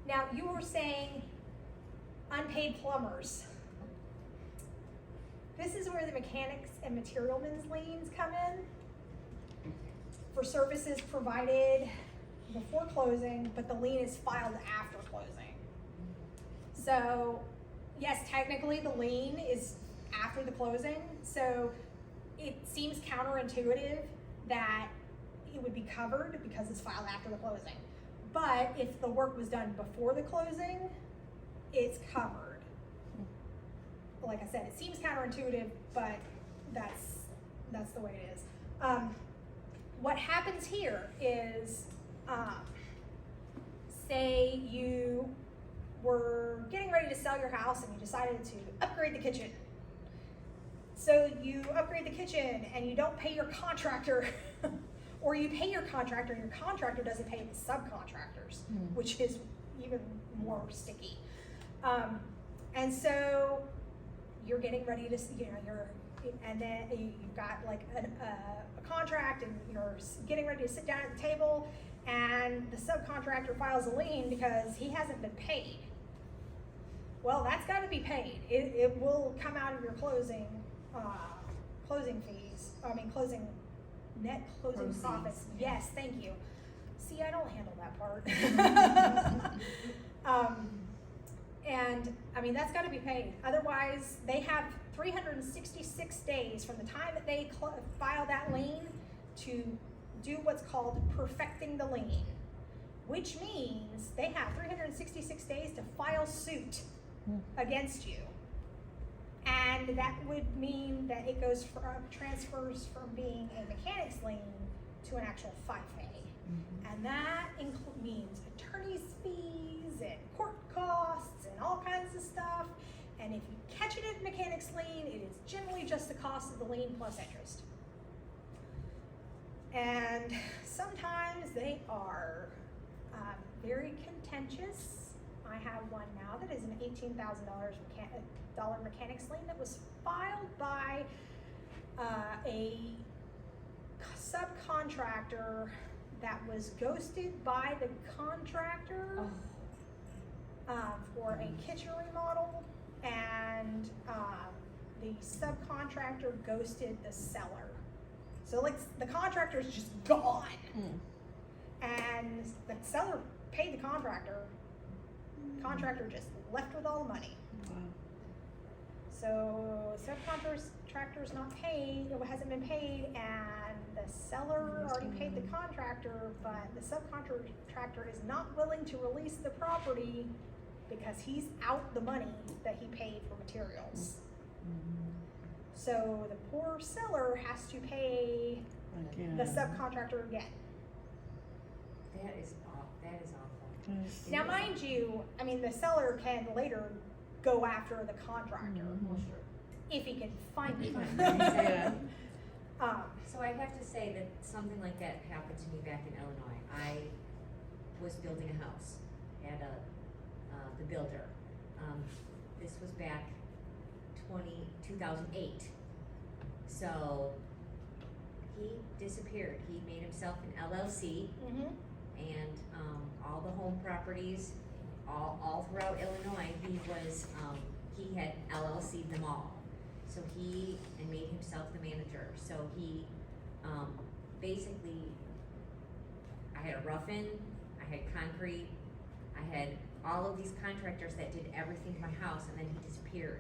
Now you were saying unpaid plumbers. This is where the mechanics and materialmen's liens come in for services provided before closing, but the lien is filed after closing. So yes, technically the lien is after the closing, so it seems counterintuitive that it would be covered because it's filed after the closing. But if the work was done before the closing, it's covered. Like I said, it seems counterintuitive, but that's the way it is. What happens here is, say you were getting ready to sell your house and you decided to upgrade the kitchen. So you upgrade the kitchen and you don't pay your contractor, or you pay your contractor and your contractor doesn't pay the subcontractors, which is even more sticky. And so you're getting ready to, and then you've got like a contract, and you're getting ready to sit down at the table, and the subcontractor files a lien because he hasn't been paid. Well, that's got to be paid. It will come out of your closing fees. Net closing Proceeds. profits. Yes, thank you. See, I don't handle that part. And I mean, that's got to be paid. Otherwise, they have 366 days from the time that they file that lien to do what's called perfecting the lien, which means they have 366 days to file suit against you. And that would mean that it goes from, transfers from being a mechanic's lien to an actual 5A. And that means attorney's fees and court costs and all kinds of stuff. And if you catch it at mechanic's lien, it is generally just the cost of the lien plus interest. And sometimes they are very contentious. I have one now that is an $18,000 mechanic's lien that was filed by a subcontractor that was ghosted by the contractor for a kitchen remodel, and the subcontractor ghosted the seller. So like the contractor's just gone, and the seller paid the contractor. Contractor just left with all the money. Wow. So subcontractor's not paid, it hasn't been paid, and the seller already paid the contractor, but the subcontractor is not willing to release the property because he's out the money that he paid for materials. So the poor seller has to pay Again. the subcontractor again. That is awful. Yes. Now, mind you, I mean, the seller can later go after the contractor Well, sure. if he can find it. Yeah. So I have to say that something like that happened to me back in Illinois. I was building a house, had the builder. This was back 2008. So he disappeared. He made himself an LLC, Mhm. and all the home properties, all throughout Illinois, he had LLC'd them all. So he made himself the manager. So he basically, I had a rough-in, I had concrete, I had all of these contractors that did everything to my house, and then he disappeared.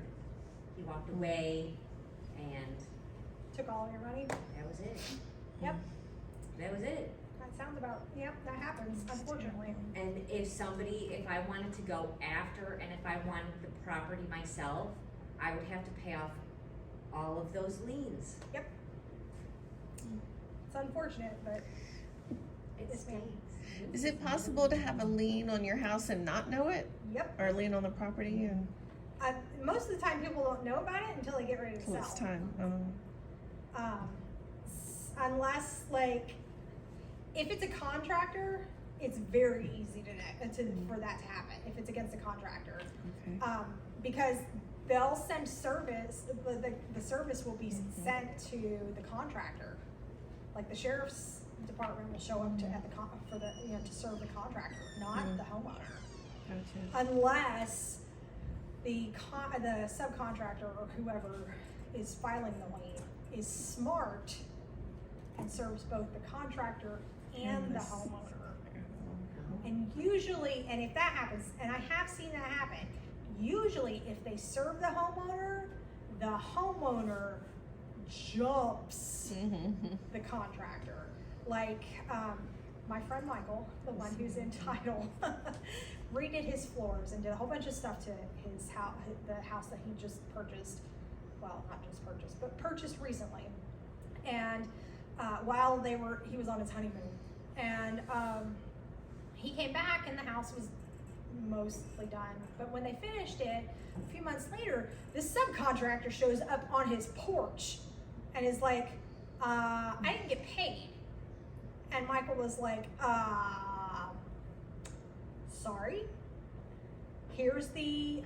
He walked away, and Took all of your money. that was it. Yep, That was it. that sounds about, yep, that happens, unfortunately. And if I wanted to go after, and if I wanted the property myself, I would have to pay off all of those liens. Yep. It's unfortunate, but It Yes, ma'am. stinks. Is it possible to have a lien on your house and not know it? yep. Or a lien on the property and Most of the time, people don't know about it until they get ready to till sell. it's time? Unless, like, if it's a contractor, it's very easy for that to happen, if it's against a contractor. Okay. Because they'll send service, the service will be sent to the contractor. Like the sheriff's department will show up to serve the contractor, not the homeowner. Gotcha. Unless the subcontractor or whoever is filing the lien is smart and serves both the contractor and the homeowner. And usually, and if that happens, and I have seen that happen, usually if they serve the homeowner jumps the contractor. Like, my friend Michael, the one who's in title, redid his floors and did a whole bunch of stuff to his house, the house that he just purchased. Well, not just purchased, but purchased recently. And while he was on his honeymoon, and he came back and the house was mostly done. But when they finished it, a few months later, this subcontractor shows up on his porch and is like, I didn't get paid. And Michael was like, sorry. Here's the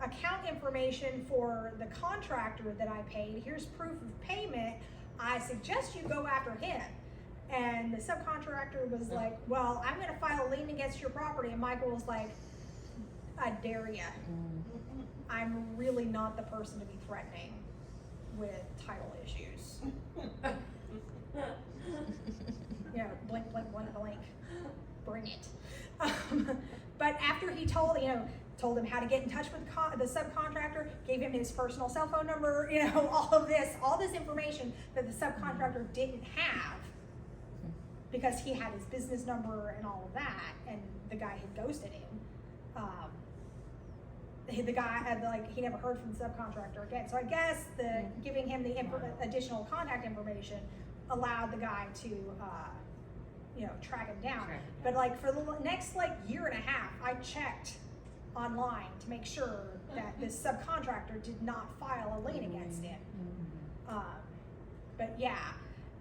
account information for the contractor that I paid. Here's proof of payment. I suggest you go after him. And the subcontractor was like, well, I'm gonna file a lien against your property. And Michael was like, I dare ya. I'm really not the person to be threatening with title issues. Yeah, blink, blink, blink, blink. Bring it. But after he told him how to get in touch with the subcontractor, gave him his personal cell phone number, all this information that the subcontractor didn't have, because he had his business number and all of that, and the guy had ghosted him. the guy had he never heard from the subcontractor again. So I guess giving him the additional contact information allowed the guy to, track him down. Track him But for the next year and a half, I checked online to make sure that this subcontractor did not file a lien against him. But yeah,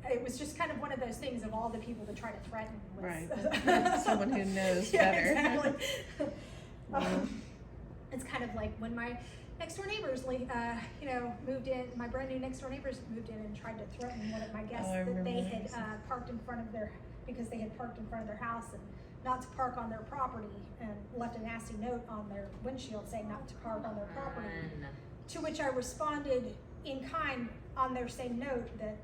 it was just kind of one of those things of all the people that try to threaten with Right. Someone who knows yeah, better. Exactly. It's kind of like when my next door neighbors, moved in. My brand new next door neighbors moved in and tried to threaten one of my guests I that they remember had parked in front of their house and not to park on their property, and left a nasty note on their windshield saying not to park on their property. To which I responded in kind on their same note that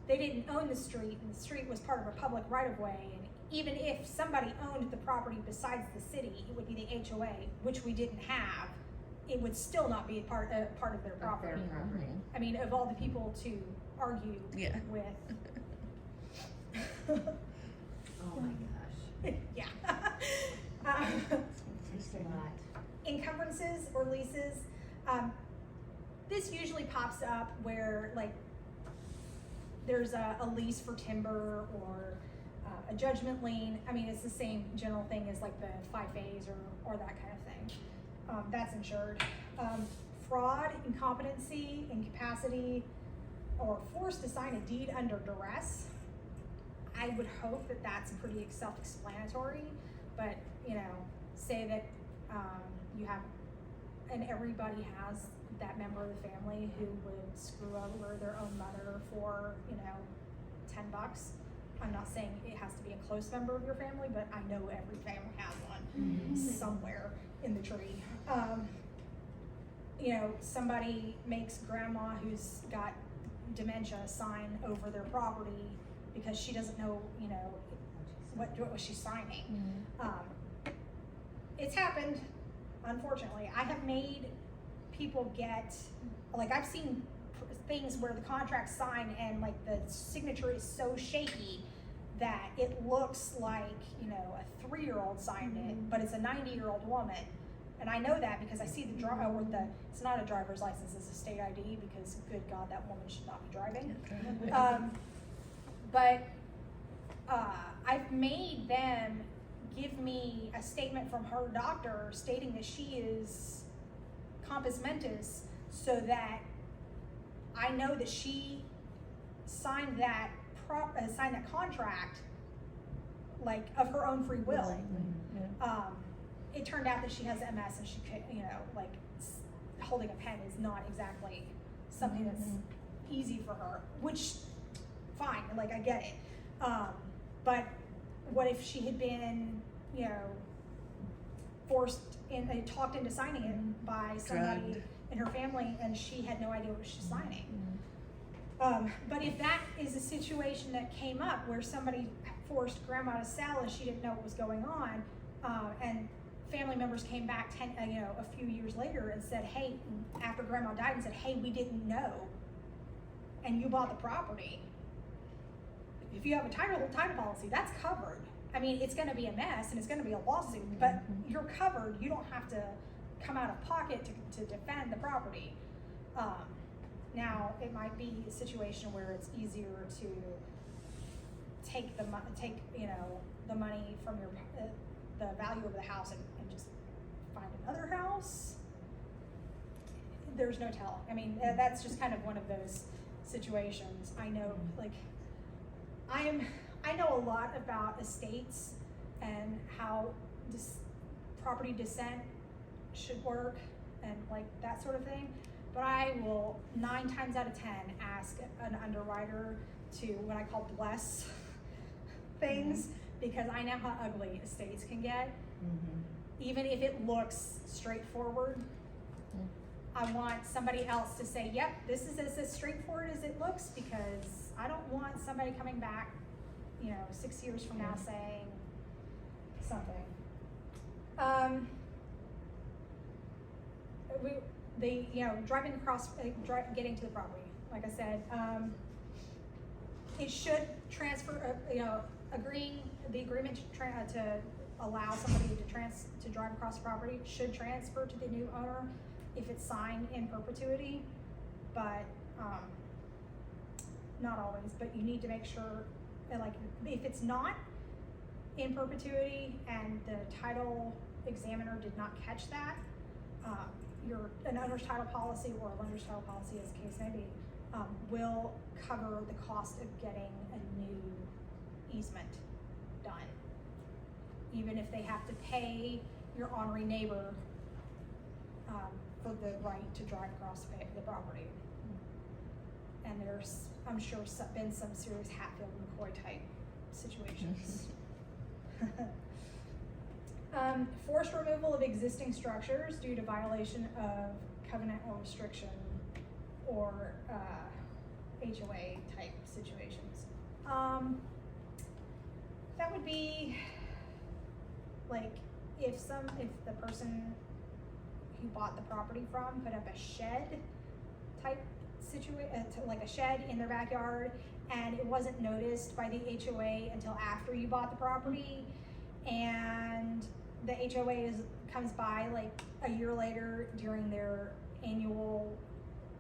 they didn't own the street, and the street was part of a public right-of-way, and even if somebody owned the property besides the city, it would be the HOA, which we didn't have. It would still not be part of their property. I mean, of all the people to argue Yeah. with. Oh my gosh. Yeah. Just a lot. Encumbrances or leases. This usually pops up where there's a lease for timber or a judgment lien. I mean, it's the same general thing as the 5As or that kind of thing. That's insured. Fraud, incompetency, incapacity, or forced to sign a deed under duress. I would hope that that's pretty self-explanatory, but say that you have, and everybody has that member of the family who would screw over their own mother for $10. I'm not saying it has to be a close member of your family, but I know every family has one somewhere in the tree. Somebody makes grandma who's got dementia sign over their property because she doesn't know, what was she signing. It's happened, unfortunately. I have made people get, I've seen things where the contract's signed and the signature is so shaky that it looks like, a 3-year-old signed it, but it's a 90-year-old woman. And I know that because I see it's not a driver's license, it's a state ID, because good God, that woman should not be driving. I've made them give me a statement from her doctor stating that she is compos mentis, so that I know that she signed that contract of her own free will. It turned out that she has MS, and she could, holding a pen is not exactly something that's easy for her, which, fine, I get it. But what if she had been, forced talked into signing it by somebody Drugged. in her family, and she had no idea what she's signing? But if that is a situation that came up where somebody forced grandma to sell and she didn't know what was going on, and family members came back a few years later and said, hey, after grandma died, and said, hey, we didn't know, and you bought the property. If you have a title policy, that's covered. I mean, it's gonna be a mess and it's gonna be a lawsuit, but you're covered. You don't have to come out of pocket to defend the property. Now, it might be a situation where it's easier to take the money from the value of the house and just find another house. There's no telling. I mean, that's just kind of one of those situations. I know, I know a lot about estates and how property descent should work and that sort of thing. But I will 9 times out of 10 ask an underwriter to what I call bless things, because I know how ugly estates can get. Even if it looks straightforward, I want somebody else to say, yep, this is as straightforward as it looks, because I don't want somebody coming back 6 years from now saying something. Driving across, getting to the property, like I said, it should transfer, agreeing the agreement to allow somebody to drive across the property should transfer to the new owner if it's signed in perpetuity, but, not always, but you need to make sure that, like, if it's not in perpetuity and the title examiner did not catch that, an owner's title policy or a lender's title policy, as the case may be, will cover the cost of getting a new easement done. Even if they have to pay your ornery neighbor, for the right to drive across the property. And there's, I'm sure, been some serious Hatfield McCoy type situations. Forced removal of existing structures due to violation of covenant or restriction or HOA type situations. That would be like if the person who bought the property from put up a shed type like a shed in their backyard, and it wasn't noticed by the HOA until after you bought the property, and the HOA comes by like a year later during their annual,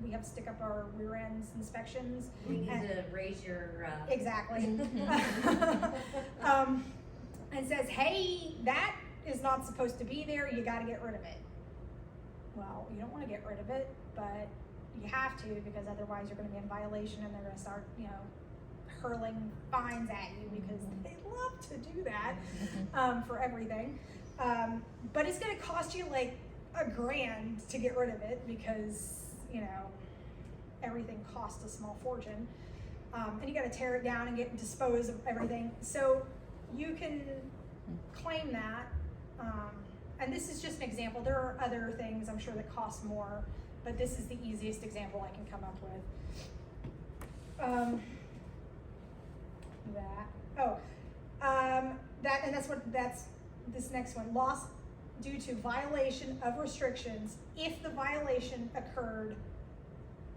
we have to stick up our rear ends inspections. We need to raise your, Exactly. And says, hey, that is not supposed to be there, you gotta get rid of it. Well, you don't wanna get rid of it, but you have to, because otherwise you're gonna be in violation and they're gonna start, hurling fines at you, because they love to do that, for everything. But it's gonna cost you like $1,000 to get rid of it, because, everything costs a small fortune. And you gotta tear it down and dispose of everything. So you can claim that, and this is just an example. There are other things I'm sure that cost more, but this is the easiest example I can come up with. That's this next one. Loss due to violation of restrictions if the violation occurred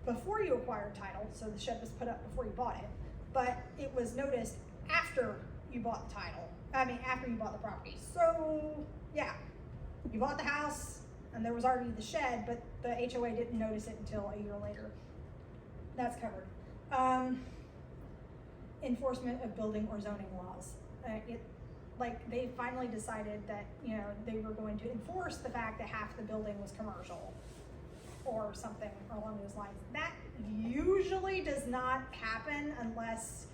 before you acquired title, so the shed was put up before you bought it, but it was noticed after you bought the title. After you bought the property. So, yeah, you bought the house and there was already the shed, but the HOA didn't notice it until a year later. That's covered. Enforcement of building or zoning laws. They finally decided that, they were going to enforce the fact that half the building was commercial or something along those lines. That usually does not happen unless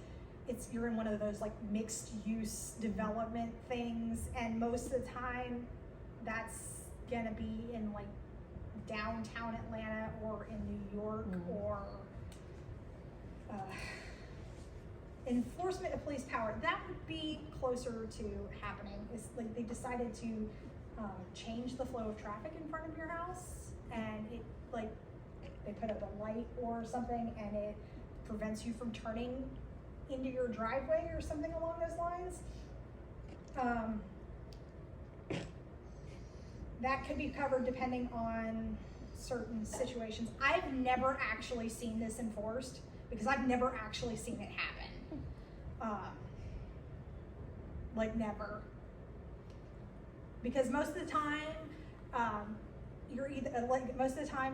you're in one of those like mixed use development things, and most of the time that's gonna be in like downtown Atlanta or in New York, or enforcement of police power. That would be closer to happening. It's like they decided to change the flow of traffic in front of your house, and they put up a light or something, and it prevents you from turning into your driveway or something along those lines. That could be covered depending on certain situations. I've never actually seen this enforced because I've never actually seen it happen. Never. Because most of the time,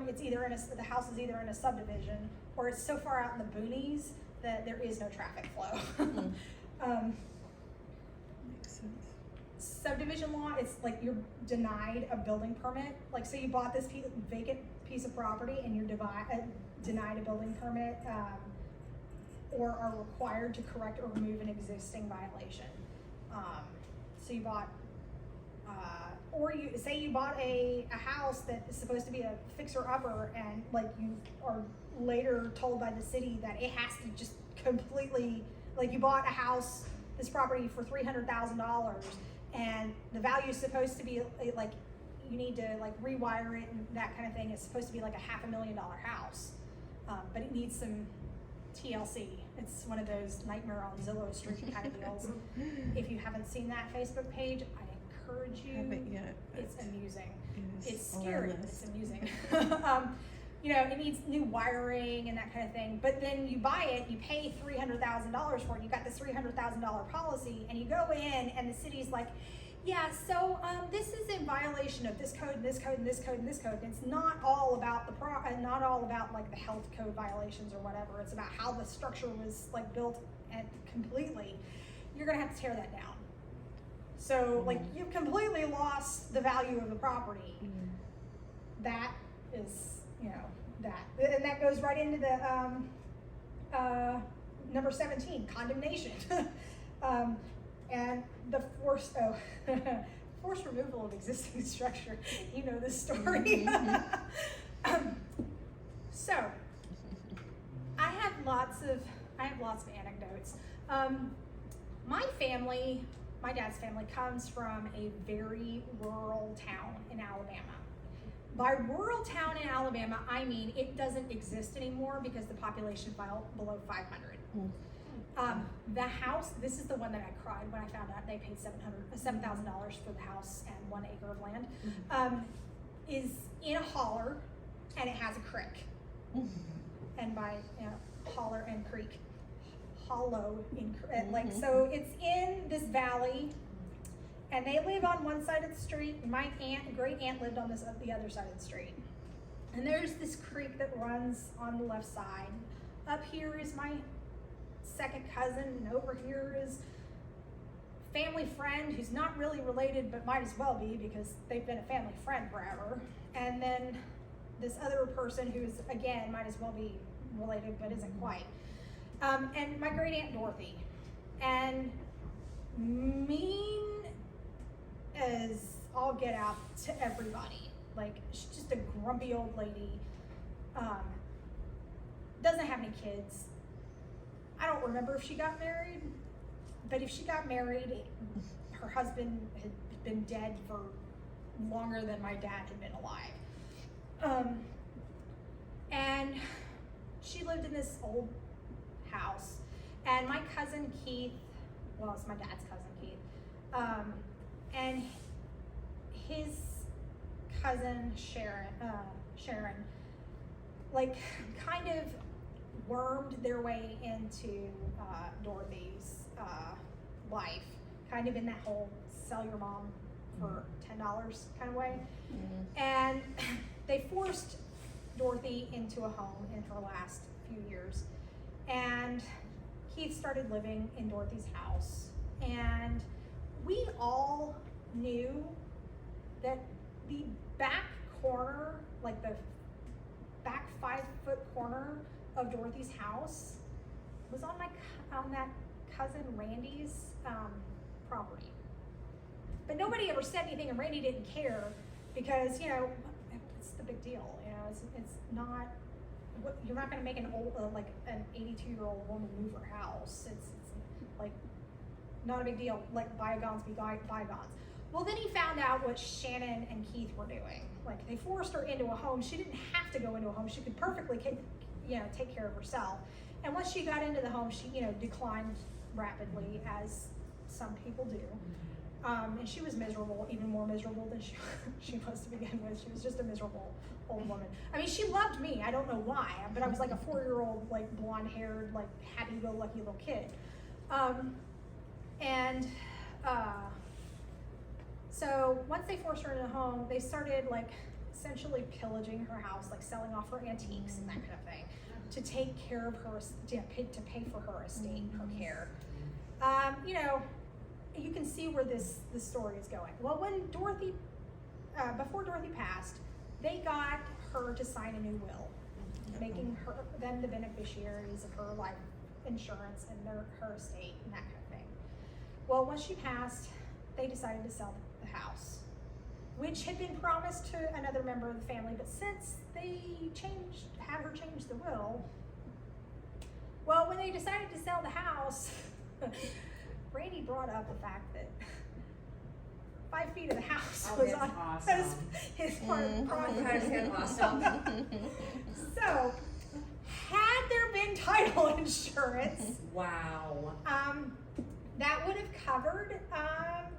it's either the house is either in a subdivision or it's so far out in the boonies that there is no traffic flow. Makes sense. Subdivision law, it's like you're denied a building permit. Like, say you bought this vacant piece of property and you're denied a building permit, or are required to correct or remove an existing violation. So you bought, or you bought a house that is supposed to be a fixer-upper, and like you are later told by the city that it has to just completely, like you bought this property for $300,000, and the value is supposed to be like, you need to like rewire it and that kind of thing. It's supposed to be like a $500,000 house, but it needs some TLC. It's one of those Nightmare on Zillow Street kind of deals. If you haven't seen that Facebook page, I encourage you. Haven't yet. It's amusing. It is It's on our scary, but it's amusing. It needs new wiring and that kind of thing. But then you buy it, you pay $300,000 for it. You got this $300,000 policy, and you go in, and the city's like, Yeah, so, this is in violation of this code, and this code, and this code, and this code. And it's not all about not all about like the health code violations or whatever. It's about how the structure was like built and completely. You're gonna have to tear that down. So, like, you've completely lost the value of the property. That is, you know, and that goes right into the, number 17, condemnation. And the forced removal of existing structure. You know this story. So, I have lots of anecdotes. My dad's family comes from a very rural town in Alabama. By rural town in Alabama, I mean it doesn't exist anymore because the population fell below 500. The house, this is the one that I cried when I found out they paid $7,000 for the house and 1 acre of land, is in a holler, and it has a creek. And by holler and creek, hollow in like, so it's in this valley, and they live on one side of the street, and my great aunt lived on the other side of the street. And there's this creek that runs on the left side. Up here is my second cousin, and over here is family friend who's not really related but might as well be because they've been a family friend forever. And then this other person who's, again, might as well be related but isn't quite. And my great aunt Dorothy. And mean as all get out to everybody. Like, she's just a grumpy old lady. Doesn't have any kids. I don't remember if she got married, but if she got married, her husband had been dead for longer than my dad had been alive. And she lived in this old house, and my cousin Keith, well, it's my dad's cousin Keith, and his cousin Sharon, like, kind of wormed their way into Dorothy's life, kind of in that whole sell your mom for $10 kind of way. And they forced Dorothy into a home in her last few years. And Keith started living in Dorothy's house. And we all knew that the back corner, like the back 5-foot corner of Dorothy's house, was on that cousin Randy's property. But nobody ever said anything, and Randy didn't care because, you know, it's the big deal. You know, it's not. You're not going to make an 82-year-old woman move her house. It's like not a big deal. Like, bygones be bygones. Well, then he found out what Shannon and Keith were doing. Like, they forced her into a home. She didn't have to go into a home. She could perfectly, take care of herself. And once she got into the home, she, declined rapidly, as some people do. And she was miserable, even more miserable than she was to begin with. She was just a miserable old woman. I mean, she loved me. I don't know why, but I was like a 4-year-old, like, blonde-haired, like, happy-go-lucky little kid. So once they forced her into the home, they started, like, essentially pillaging her house, like selling off her antiques and that kind of thing, to take care of her, to pay for her estate, her care. You can see where this story is going. Well, when Dorothy, before Dorothy passed, they got her to sign a new will, making them the beneficiaries of her life insurance and her estate and that kind of thing. Well, once she passed, they decided to sell the house, which had been promised to another member of the family, but since they had her change the will, well, when they decided to sell the house, Randy brought up the fact that 5 feet of the house was that's on awesome. his part of the property. That's awesome. So, had there been title insurance, Wow. that would have covered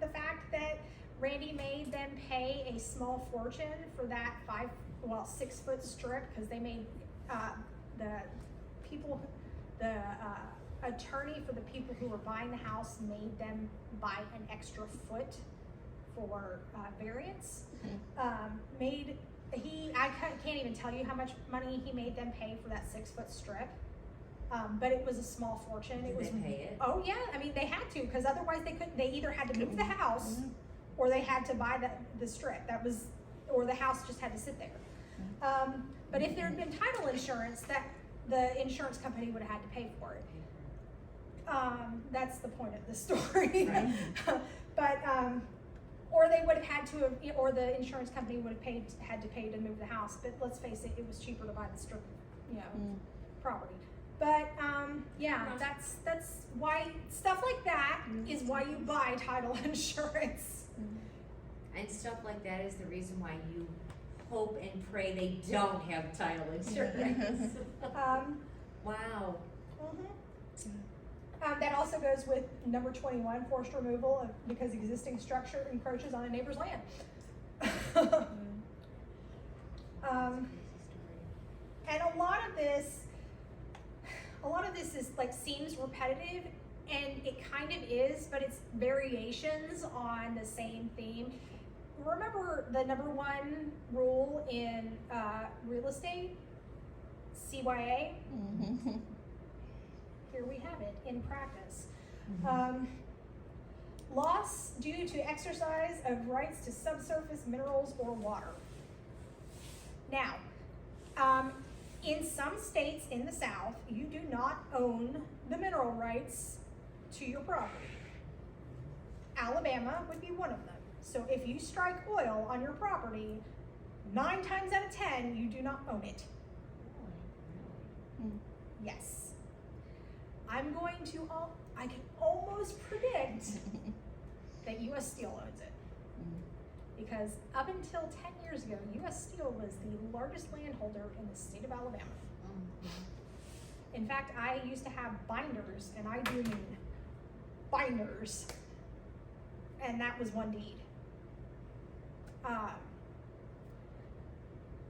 the fact that Randy made them pay a small fortune for that 6-foot strip, because they made the attorney for the people who were buying the house made them buy an extra foot for variance. I can't even tell you how much money he made them pay for that 6-foot strip. But it was a small fortune. Did It was. they pay it? Oh yeah, I mean they had to, because otherwise they couldn't. They either had to move the house, or they had to buy the strip. That was, or the house just had to sit there. But if there had been title insurance, that the insurance company would have had to pay for it. That's the point of the story. Right. But or they would have had to have, or the insurance company would have had to pay to move the house. But let's face it, it was cheaper to buy the strip, property. But yeah, that's why stuff like that is why you buy title insurance. And stuff like that is the reason why you hope and pray they don't have title insurance. Wow. That also goes with number 21, forced removal because existing structure encroaches on a neighbor's land. And a lot of this is like seems repetitive, and it kind of is, but it's variations on the same theme. Remember the number 1 rule in real estate, CYA? Here we have it in practice. Loss due to exercise of rights to subsurface minerals or water. Now, in some states in the South, you do not own the mineral rights to your property. Alabama would be one of them. So if you strike oil on your property, 9 times out of 10, you do not own it. Yes. I can almost predict that U.S. Steel owns it. Because up until 10 years ago, U.S. Steel was the largest landholder in the state of Alabama. In fact, I used to have binders, and I do mean binders, and that was one deed.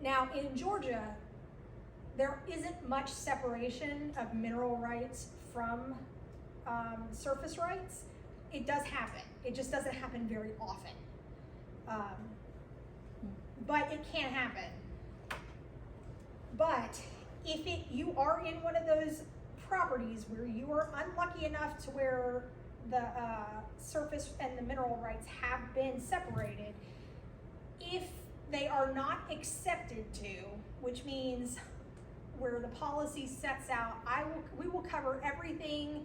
Now, in Georgia, there isn't much separation of mineral rights from surface rights. It does happen. It just doesn't happen very often. But it can happen. But if you are in one of those properties where you are unlucky enough to where the surface and the mineral rights have been separated, if they are not accepted to, which means where the policy sets out, we will cover everything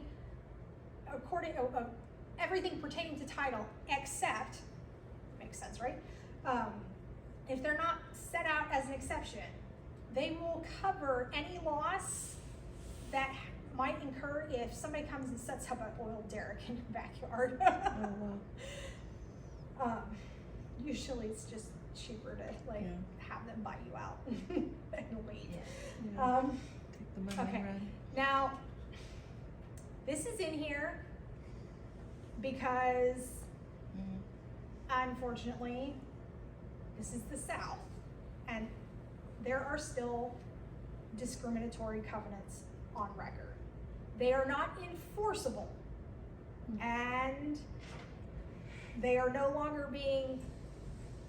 everything pertaining to title except, makes sense, right? If they're not set out as an exception, they will cover any loss that might incur if somebody comes and sets up an oil derrick in your backyard. Usually it's just cheaper to have them buy you out and leave. Take the money Okay. and run. Now, this is in here because, unfortunately, this is the South, and there are still discriminatory covenants on record. They are not enforceable, and they are no longer being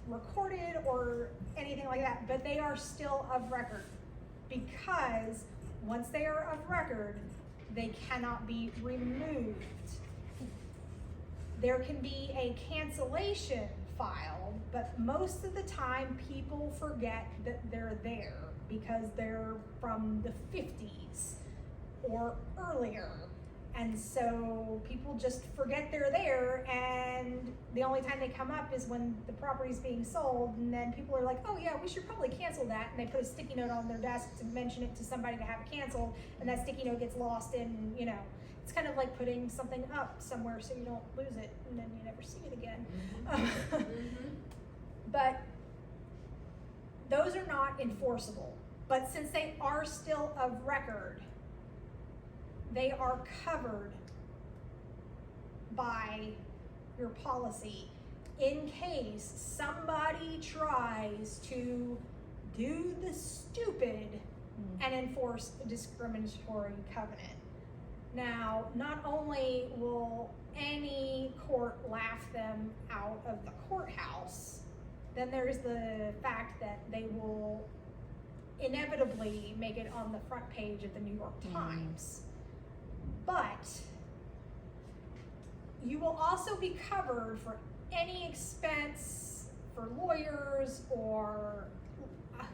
recorded or anything like that, but they are still of record, because once they are of record, they cannot be removed. There can be a cancellation filed, but most of the time people forget that they're there because they're from the 50s or earlier. And so people just forget they're there, and the only time they come up is when the property's being sold, and then people are like, oh yeah, we should probably cancel that, and they put a sticky note on their desk to mention it to somebody to have it canceled, and that sticky note gets lost in, it's kind of like putting something up somewhere so you don't lose it, and then you never see it again. But those are not enforceable. But since they are still of record, they are covered by your policy in case somebody tries to do the stupid and enforce a discriminatory covenant. Now, not only will any court laugh them out of the courthouse, then there's the fact that they will inevitably make it on the front page of the New York Times. But you will also be covered for any expense for lawyers or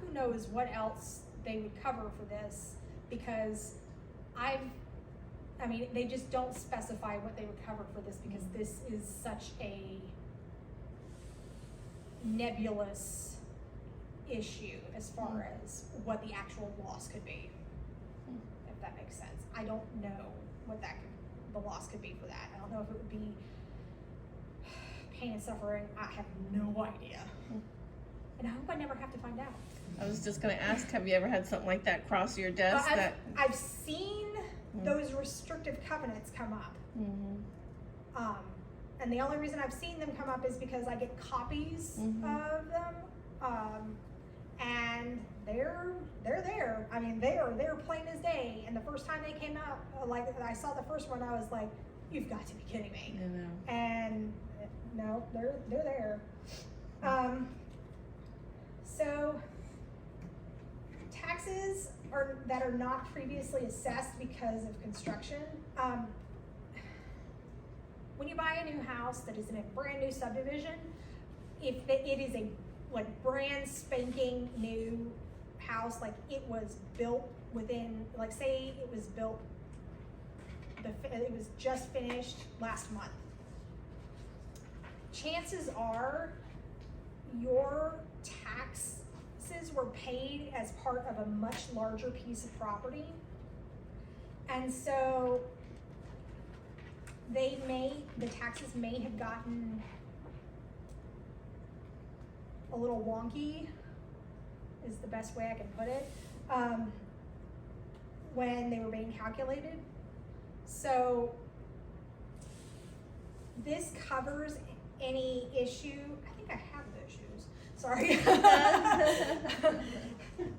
who knows what else they would cover for this, because they just don't specify what they would cover for this, because this is such a nebulous issue as far as what the actual loss could be, if that makes sense. I don't know what the loss could be for that. I don't know if it would be pain and suffering. I have no idea. And I hope I never have to find out. I was just gonna ask, have you ever had something like that cross your desk? I've seen those restrictive covenants come up. And the only reason I've seen them come up is because I get copies of them. And they're there. I mean, they're plain as day. And the first time they came out, like I saw the first one, I was like, "You've got to be kidding me!" I know. And no, they're there. So taxes that are not previously assessed because of construction. When you buy a new house that is in a brand new subdivision, if it is a brand spanking new house, like it was built within, like say it was built, it was just finished last month. Chances are your taxes were paid as part of a much larger piece of property. And so the taxes may have gotten a little wonky, is the best way I can put it, when they were being calculated. So this covers any issue. I think I have those shoes. Sorry.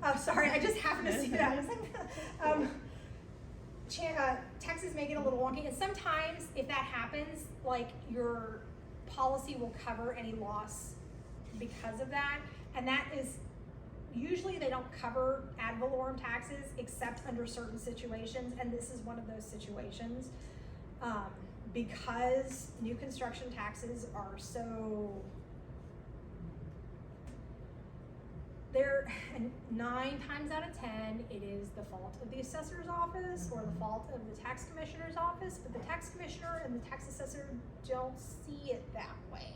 I'm sorry, I just happened to see that. I was like, taxes may get a little wonky, and sometimes if that happens, like your policy will cover any loss because of that, and that is usually they don't cover ad valorem taxes except under certain situations, and this is one of those situations, because new construction taxes are so, they're 9 times out of 10 it is the fault of the assessor's office or the fault of the tax commissioner's office, but the tax commissioner and the tax assessor don't see it that way,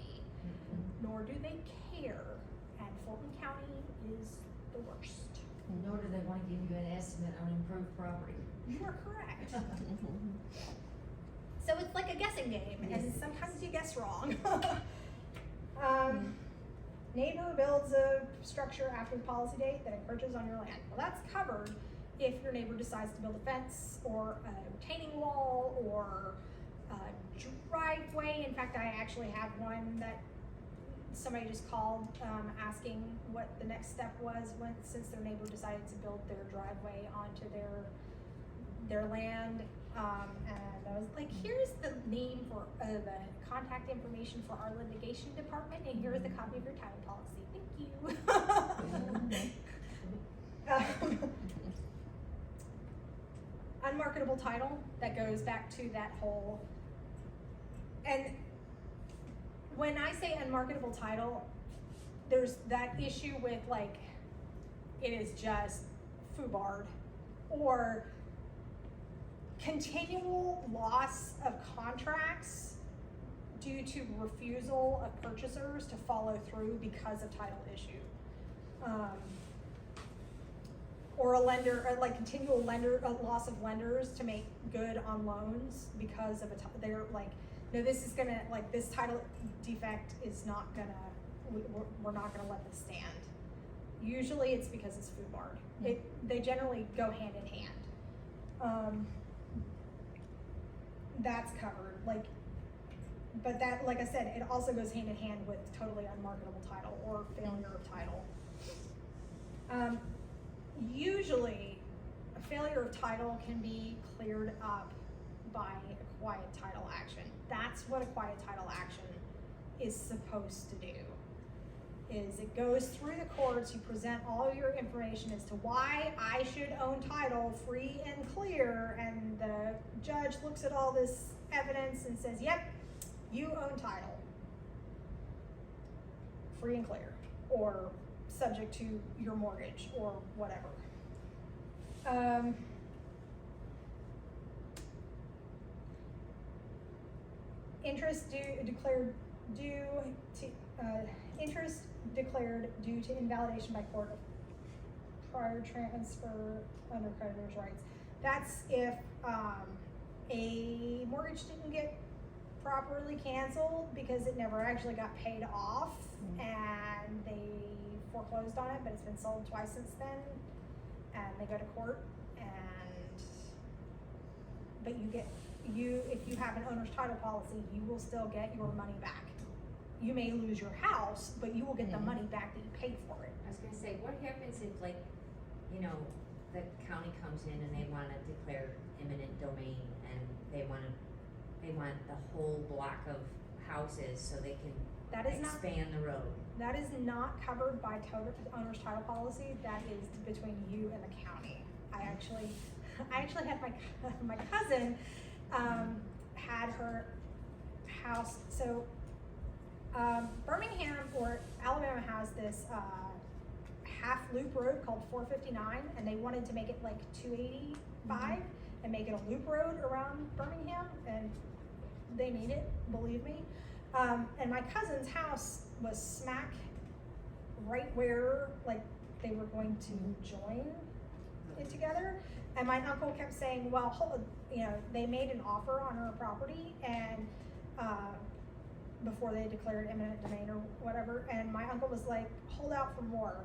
nor do they care, and Fulton County is the worst. Nor do they want to give you an estimate on improved property. You are correct. So it's like a guessing game, and sometimes you guess wrong. Neighbor builds a structure after the policy date that encroaches on your land. Well, that's covered if your neighbor decides to build a fence or a retaining wall or a driveway. In fact, I actually have one that somebody just called asking what the next step was since their neighbor decided to build their driveway onto their land. And I was like, here's the name for the contact information for our litigation department, and here's the copy of your title policy. Thank you. Unmarketable title, that goes back to that whole, and when I say unmarketable title, there's that issue with like, it is just FUBARD, or continual loss of contracts due to refusal of purchasers to follow through because of title issue. Or a lender, or like continual loss of lenders to make good on loans because of they're like, no, this is gonna, like this title defect is not gonna, we're not gonna let this stand. Usually it's because it's FUBARD. They generally go hand in hand. That's covered, like, but that, like I said, it also goes hand in hand with totally unmarketable title or failure of title. Usually, a failure of title can be cleared up by a quiet title action. That's what a quiet title action is supposed to do. Is it goes through the courts, you present all your information as to why I should own title free and clear, and the judge looks at all this evidence and says, yep, you own title. Free and clear, or subject to your mortgage, or whatever. Interest declared due to invalidation by court of prior transfer under creditor's rights. That's if a mortgage didn't get properly canceled because it never actually got paid off, and they foreclosed on it, but it's been sold twice since then, and they go to court, but if you have an owner's title policy, you will still get your money back. You may lose your house, but you will get the money back that you paid for it. I was gonna say, what happens if, like, you know, the county comes in and they wanna declare eminent domain, and they want the whole block of houses so they can That is not, expand the road? that is not covered by owner's title policy. That is between you and the county. I actually had my cousin, had her house, so, Birmingham or Alabama has this, half loop road called 459, and they wanted to make it like 285 and make it a loop road around Birmingham, and they made it, believe me. And my cousin's house was smack right where, like, they were going to join it together. And my uncle kept saying, well, they made an offer on her property, and before they declared eminent domain or whatever, and my uncle was like, hold out for more,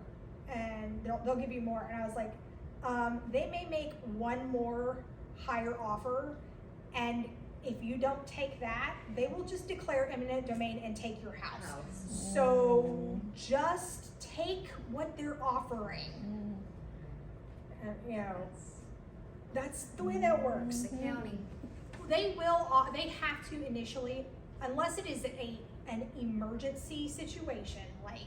and they'll give you more. And I was like, they may make one more higher offer, and if you don't take that, they will just declare eminent domain and take your house. So just take what they're offering. That's the way that works. The county. They have to initially, unless it is an emergency situation, like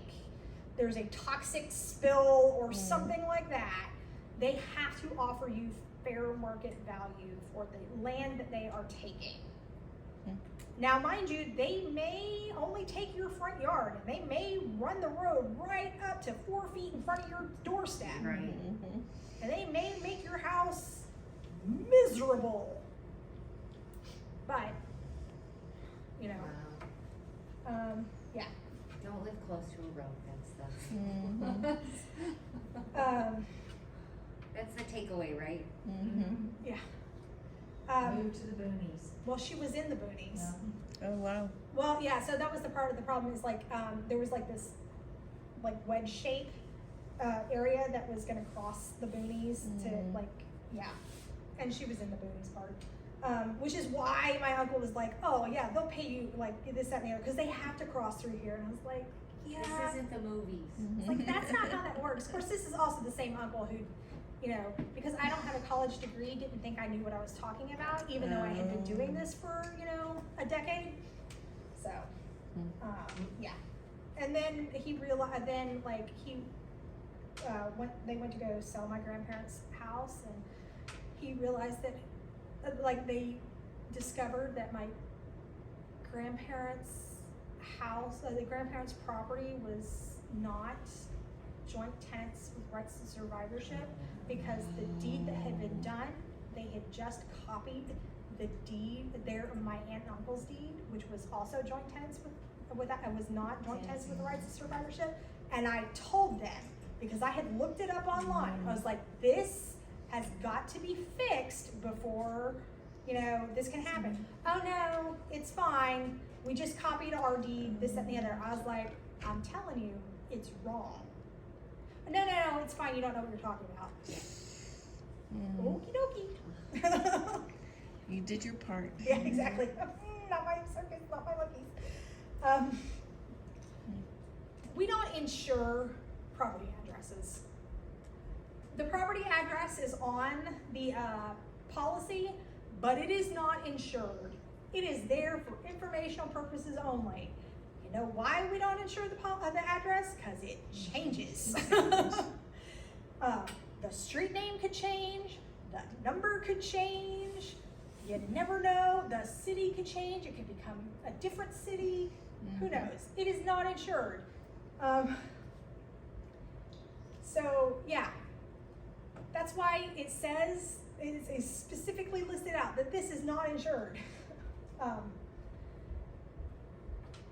there's a toxic spill or something like that, they have to offer you fair market value for the land that they are taking. Now, mind you, they may only take your front yard, and they may run the road right up to 4 feet in front of your doorstep. Right. And they may make your house miserable. But, yeah. Don't live close to a road, that's the, that's the takeaway, right? Yeah. Move to the boonies. Well, she was in the boonies. Yeah. Oh, wow. Well, yeah, so that was the part of the problem is like, there was like this, like wedge shape, area that was gonna cross the boonies to like, and she was in the boonies part. Which is why my uncle was like, oh yeah, they'll pay you like this, that, and the other, cause they have to cross through here. And I was like, yeah. This isn't the movies. It's like, that's not how that works. Of course, this is also the same uncle who, because I don't have a college degree, didn't think I knew what I was talking about, even though I had been doing this for, a decade. So, yeah. And then he realized, they went to go sell my grandparents' house, and he realized that, they discovered that my grandparents' house, the grandparents' property was not joint tenants with rights to survivorship, because the deed that had been done, they had just copied the deed, my aunt and uncle's deed, which was also joint tenants with that, it was not joint tenants with the rights to survivorship. And I told them, because I had looked it up online, I was like, this has got to be fixed before, this can happen. Oh no, it's fine, we just copied our deed, this, that, and the other. I was like, I'm telling you, it's wrong. No, it's fine, you don't know what you're talking about. Okie dokie. You did your part. Yeah, exactly. Not my circus, not my monkeys. We don't insure property addresses. The property address is on the policy, but it is not insured. It is there for informational purposes only. You know why we don't insure the address? Because it changes. The street name could change, the number could change, you never know, the city could change, it could become a different city, who knows? It is not insured. So yeah, that's why it says, it is specifically listed out that this is not insured.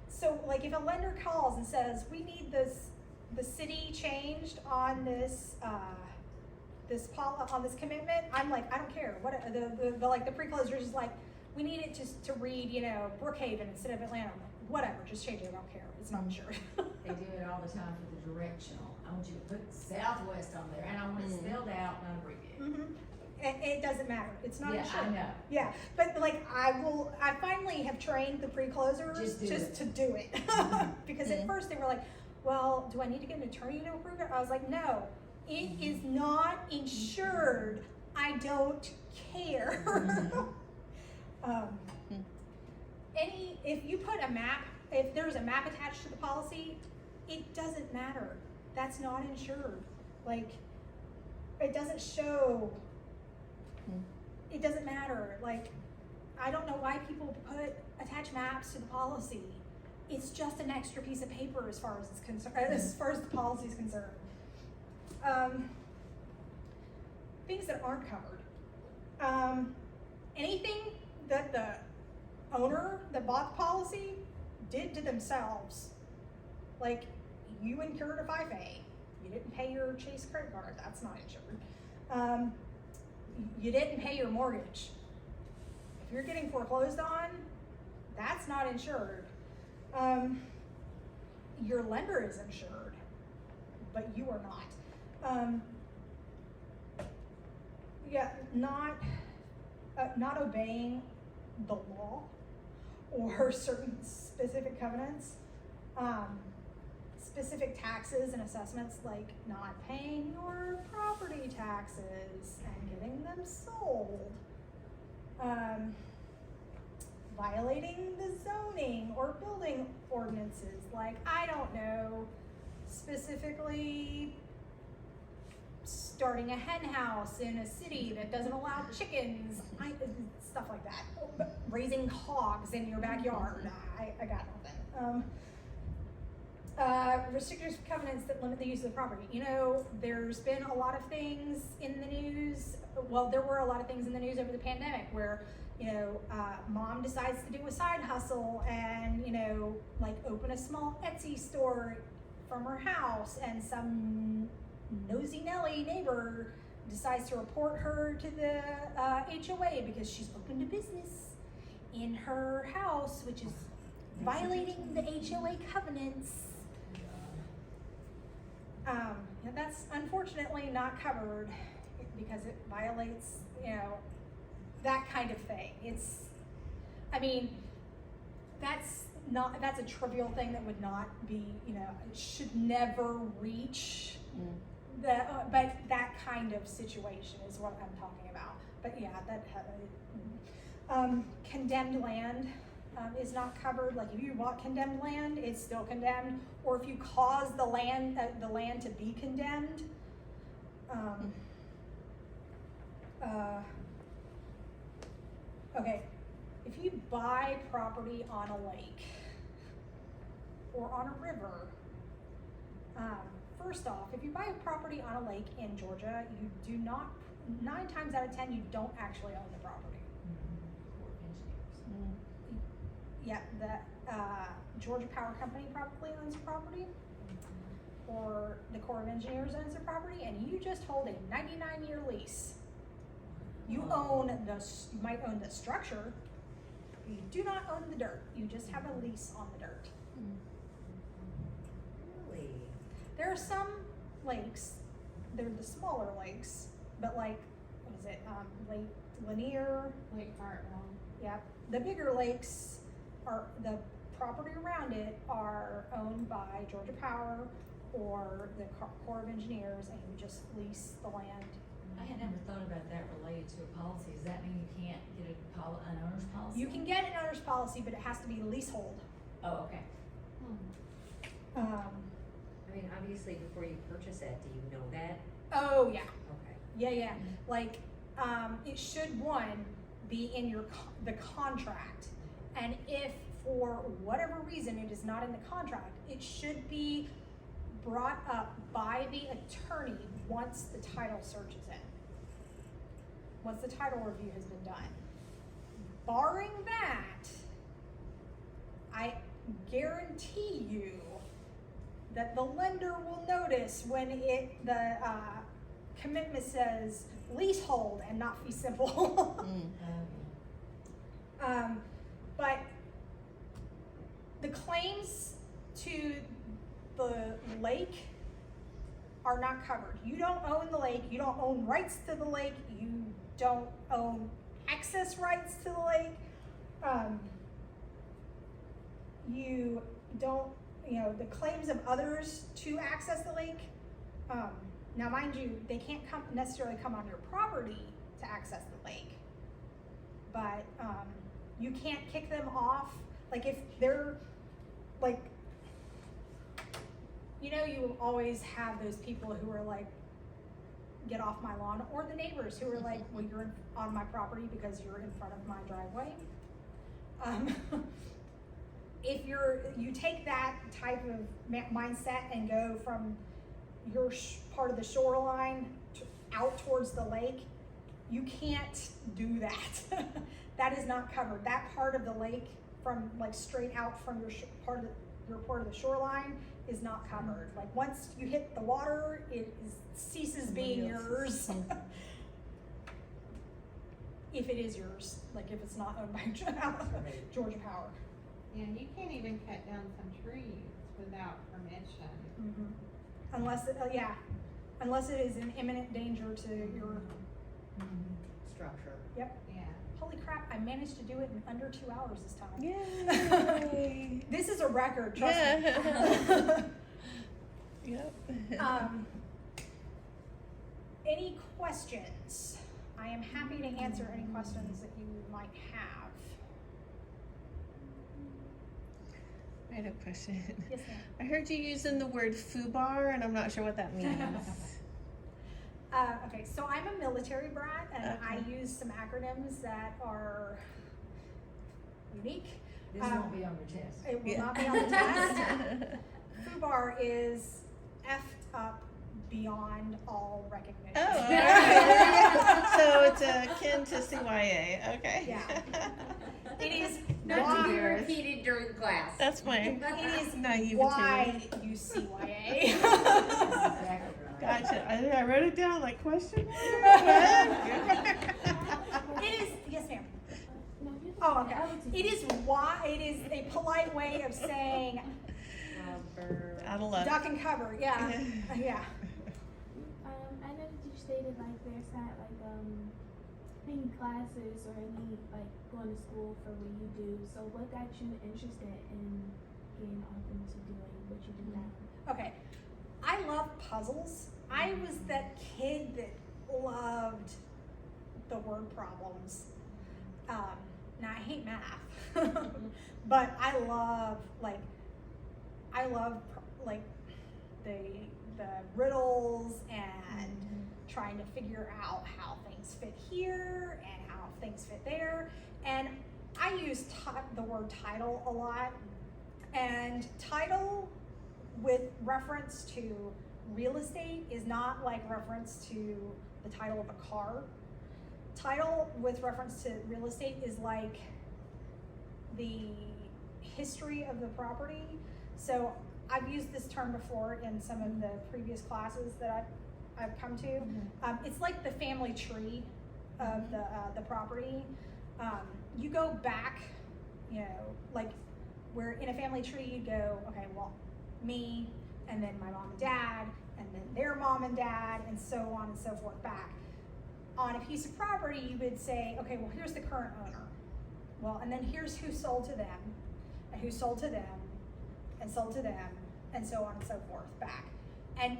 So like if a lender calls and says, we need the city changed on this, on this commitment, I'm like, I don't care. What the pre-closure is like, we need it to read, you know, Brookhaven instead of Atlanta. I'm like, whatever, just change it. I don't care. It's not insured. They do it all the time for the directional. I want you to put Southwest on there, and I want it spelled out, not abbreviated. It doesn't matter. It's not insured. I know. Yeah, but like I finally have trained the pre-closers just to do it. Because at first they were like, well, do I need to get an attorney to approve it? I was like, no, it is not insured. I don't care. If you put a map, if there's a map attached to the policy, it doesn't matter. That's not insured. Like, it doesn't show. It doesn't matter. Like, I don't know why people attach maps to the policy. It's just an extra piece of paper as far as it's concerned, as far as the policy is concerned. Things that aren't covered. Anything that the owner that bought the policy did to themselves, like you incurred a FIFA, you didn't pay your Chase credit card, that's not insured. You didn't pay your mortgage. If you're getting foreclosed on, that's not insured. Your lender is insured, but you are not. Not obeying the law or certain specific covenants, specific taxes and assessments, like not paying your property taxes and getting them sold, violating the zoning or building ordinances, like, I don't know, specifically starting a hen house in a city that doesn't allow chickens, stuff like that. Raising hogs in your backyard, I got nothing. Restrictive covenants that limit the use of the property. You know, there's been a lot of things in the news, well, there were a lot of things in the news over the pandemic where, you know, mom decides to do a side hustle and, you know, like open a small Etsy store from her house, and some nosy Nelly neighbor decides to report her to the HOA because she's opened a business in her house, which is violating the HOA covenants. That's unfortunately not covered because it violates, you know, that kind of thing. That's a trivial thing that would not be, you know, it should never reach but that kind of situation is what I'm talking about. But yeah, condemned land is not covered. Like if you bought condemned land, it's still condemned. Or if you cause the land to be condemned. Okay, if you buy property on a lake or on a river, first off, if you buy a property on a lake in Georgia, you do not, 9 times out of 10, you don't actually own the property. Yeah, the Georgia Power Company probably owns the property, or the Corps of Engineers owns the property, and you just hold a 99-year lease. You might own the structure, but you do not own the dirt. You just have a lease on the dirt. Really? There are some lakes, they're the smaller lakes, but like, what is it, Lake Lanier? Lake Hartwell. Yeah, the bigger lakes the property around it are owned by Georgia Power or the Corps of Engineers, and you just lease the land I had never thought about that related to a policy. Does that mean you can't get an owner's policy? You can get an owner's policy, but it has to be leasehold. Oh, okay. I mean, obviously, before you purchase it, do you know that? Oh, yeah. Okay. Yeah. Like, it should, one, be in the contract. And if for whatever reason it is not in the contract, it should be brought up by the attorney once the title search is in. Once the title review has been done. Barring that, I guarantee you that the lender will notice when the commitment says leasehold and not fee simple. But the claims to the lake are not covered. You don't own the lake, you don't own rights to the lake, you don't own access rights to the lake. You don't, the claims of others to access the lake. Now mind you, they can't necessarily come on your property to access the lake, but you can't kick them off. Like if they're like, you always have those people who are like, get off my lawn, or the neighbors who are like, well, you're on my property because you're in front of my driveway. If you take that type of mindset and go from your part of the shoreline out towards the lake, you can't do that. That is not covered. That part of the lake from like straight out from your part of the shoreline is not covered. Like once you hit the water, it ceases being yours. If it is yours, like if it's not owned by Georgia Power. Yeah, you can't even cut down some trees without permission. Mm-hmm. Unless it is in imminent danger to your. Structure. Yep. Yeah. Holy crap! I managed to do it in under 2 hours this time. Yay. This is a record. Trust me. Yep. Any questions? I am happy to answer any questions that you might have. I had a question. Yes, ma'am. I heard you using the word FUBAR, and I'm not sure what that means. Okay, so I'm a military brat, and Okay. I use some acronyms that are unique. This won't be on your test. It will Yeah. not be on the test. FUBAR is effed up beyond all recognition. Oh, okay. So it's akin to CYA. Okay. Yeah. It is Not to be why, repeated during class. That's my it is naivety. why you CYA. Exactly right. Gotcha. I wrote it down like question mark. It is, yes ma'am. No, you Oh, can- okay. I would just- It is a polite way of saying Out of luck. duck and cover, yeah, yeah. I know that you stated like there's not like any classes or any like going to school for what you do. So what got you interested in getting off into doing what you do now? Okay, I love puzzles. I was that kid that loved the word problems. Now I hate math, but I love the riddles and trying to figure out how things fit here and how things fit there. And I use the word title a lot, and title with reference to real estate is not like reference to the title of a car. Title with reference to real estate is like the history of the property. So I've used this term before in some of the previous classes that I've come to. It's like the family tree of the property. You go back, like where in a family tree you go, okay, well, me, and then my mom and dad, and then their mom and dad, and so on and so forth back. On a piece of property, you would say, okay, well, here's the current owner. Well, and then here's who sold to them, and who sold to them, and sold to them, and so on and so forth back. And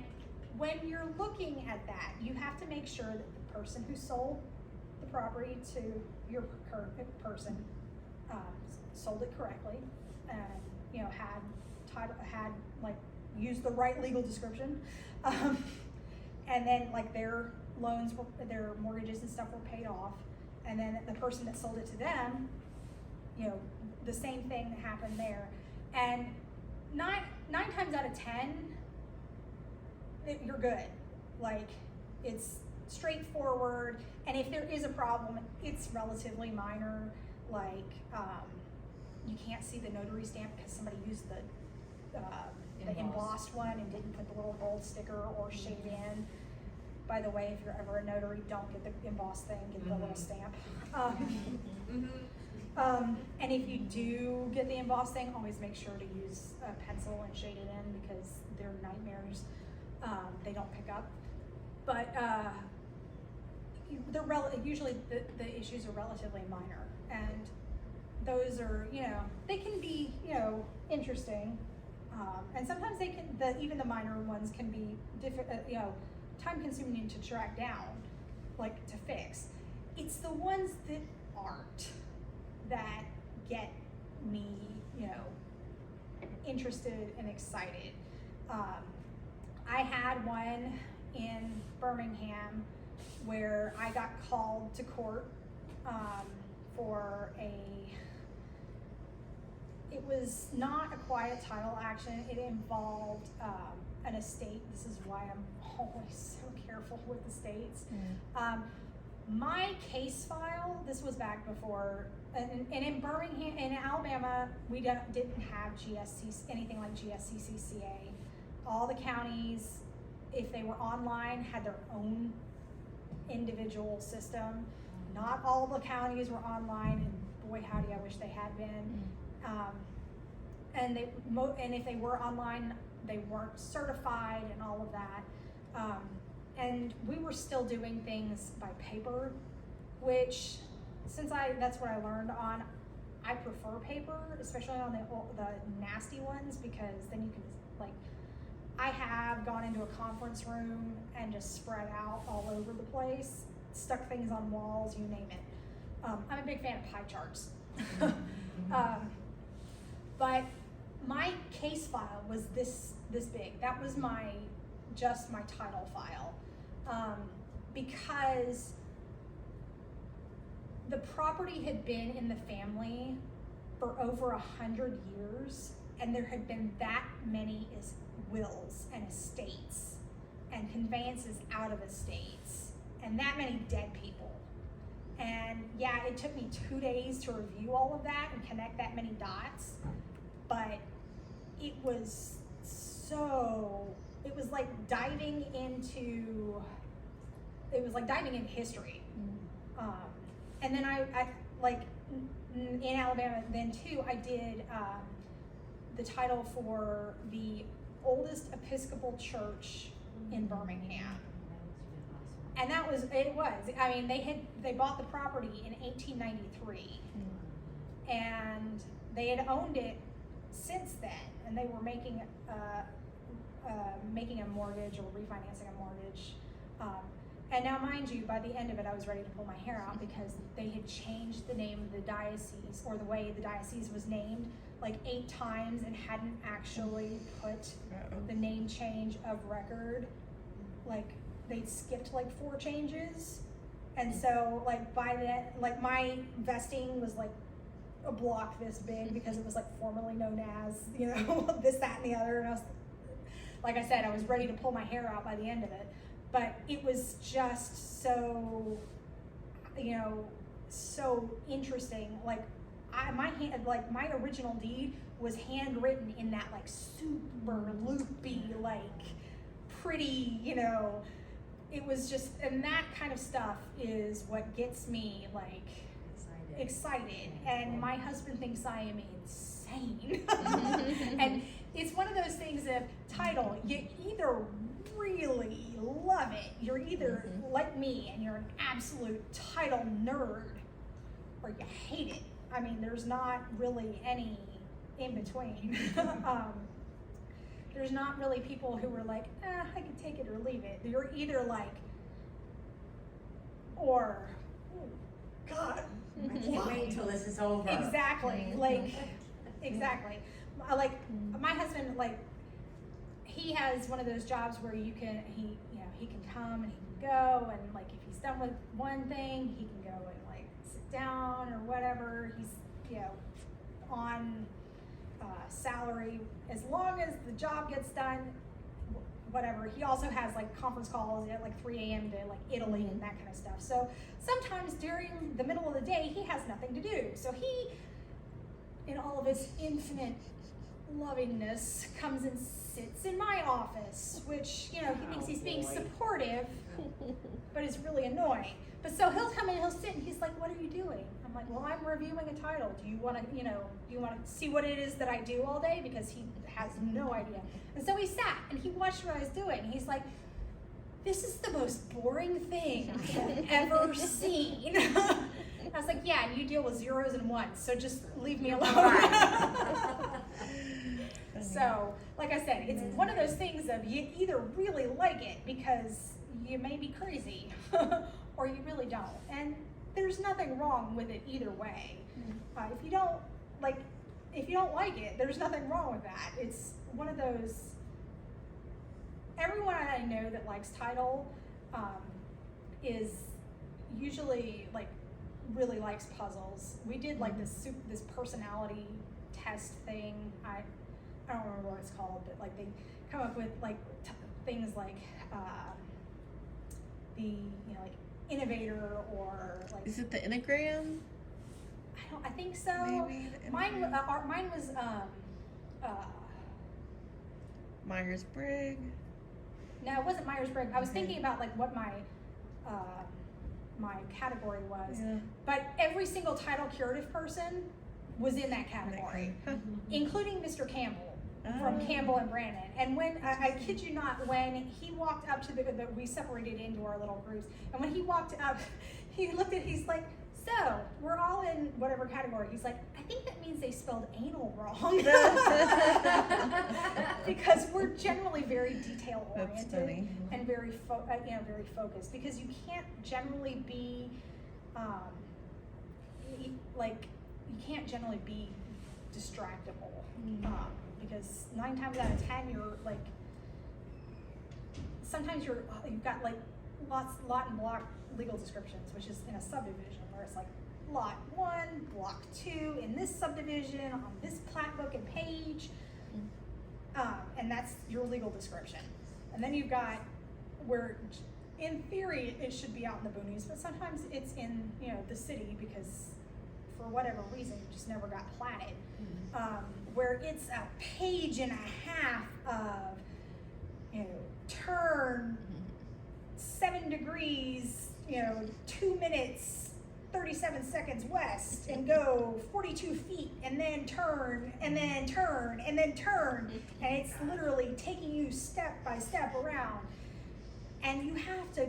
when you're looking at that, you have to make sure that the person who sold the property to your current person, sold it correctly, and, you know, had title, had, like, used the right legal description. And then, like, their loans were, their mortgages and stuff were paid off. And then the person that sold it to them, you know, the same thing that happened there. And nine times out of 10, you're good. Like, it's straightforward, and if there is a problem, it's relatively minor. Like, you can't see the notary stamp because somebody used the embossed one and didn't put the little gold sticker or shade in. By the way, if you're ever a notary, don't get the embossed thing, get the little stamp. And if you do get the embossed thing, always make sure to use a pencil and shade it in because they're nightmares. They don't pick up. But usually the issues are relatively minor, and those are, you know, they can be, you know, interesting, and sometimes they can, even the minor ones can be you know, time consuming to track down, like to fix. It's the ones that aren't that get me, you know, interested and excited. I had one in Birmingham where I got called to court for it was not a quiet title action. It involved an estate. This is why I'm always so careful with estates. My case file, this was back before, and in Birmingham, in Alabama, we didn't have anything like GSCCCA. All the counties, if they were online, had their own individual system. Not all the counties were online, and boy howdy, I wish they had been. And if they were online, they weren't certified and all of that. And we were still doing things by paper, which, that's what I learned on. I prefer paper, especially on the nasty ones, because then you can, like, I have gone into a conference room and just spread out all over the place, stuck things on walls, you name it. I'm a big fan of pie charts. But my case file was this big. That was just my title file. Because the property had been in the family for over 100 years, and there had been that many wills and estates and conveyances out of estates, and that many dead people. And yeah, it took me 2 days to review all of that and connect that many dots, but it was like diving into history. And then I like in Alabama then too, I did the title for the oldest Episcopal church in Birmingham. And I mean, they bought the property in 1893, and they had owned it since then, and they were making a mortgage or refinancing a mortgage. And now, mind you, by the end of it, I was ready to pull my hair out because they had changed the name of the diocese, or the way the diocese was named, like 8 times, and hadn't actually put the name change of record. Like, they'd skipped like 4 changes. And so, like, by then, like, my vesting was like a block this big because it was like formerly known as, you know, this, that, and the other. And I was, like I said, I was ready to pull my hair out by the end of it. But it was just so, you know, so interesting. Like, my original deed was handwritten in that like super loopy, like pretty, you know, it was just, and that kind of stuff is what gets me like excited. And my husband thinks I am insane. And it's one of those things of title, you either really love it, you're either like me and you're an absolute title nerd, or you hate it. I mean, there's not really any in between. There's not really people who are like, I can take it or leave it. You're either like or, oh, God. I can't wait until this is over. Exactly, like, exactly. Like, my husband, like, he has one of those jobs where he can come and he can go, and like, if he's done with one thing, he can go and like sit down or whatever. He's, on salary as long as the job gets done, whatever. He also has like conference calls at like 3 a.m. to like Italy and that kind of stuff. So sometimes during the middle of the day, he has nothing to do. So he, in all of his infinite lovingness, comes and sits in my office, which, he thinks he's being supportive, but is really annoying. But so he'll come in, he'll sit, and he's like, "What are you doing?" I'm like, "Well, I'm reviewing a title. Do you want to, see what it is that I do all day?" Because he has no idea. And so he sat and he watched what I was doing. And he's like, "This is the most boring thing I have ever seen." I was like, "Yeah, and you deal with zeros and ones, so just leave me alone." So, like I said, it's one of those things of you either really like it because you may be crazy, or you really don't. And there's nothing wrong with it either way. If you don't like it, there's nothing wrong with that. It's one of those. Everyone I know that likes title is usually like really likes puzzles. We did like this personality test thing. I don't remember what it's called, but like they come up with like things like like Innovator, or like. Is it the Enneagram? I think so. Maybe Mine was Myers-Briggs. No, it wasn't Myers-Briggs. I was thinking about like what my category was, but every single title curative person was in that category, including Mr. Campbell from Campbell and Brandon. And when I kid you not, when he walked up to we separated into our little groups, and when he walked up, he looked at, he's like, "So we're all in whatever category." He's like, "I think that means they spelled anal wrong." Because we're generally very detail oriented and very very focused, because you can't generally be distractible, because 9 times out of 10 you're like, sometimes you've got like lot and block legal descriptions, which is in a subdivision where it's like lot 1, block 2 in this subdivision on this plat book and page, and that's your legal description. And then you've got where in theory it should be out in the boonies, but sometimes it's in the city because for whatever reason it just never got platted, where it's a page and a half of turn 7 degrees, 2 minutes 37 seconds west and go 42 feet and then turn and then turn and then turn, and it's literally taking you step by step around, and you have to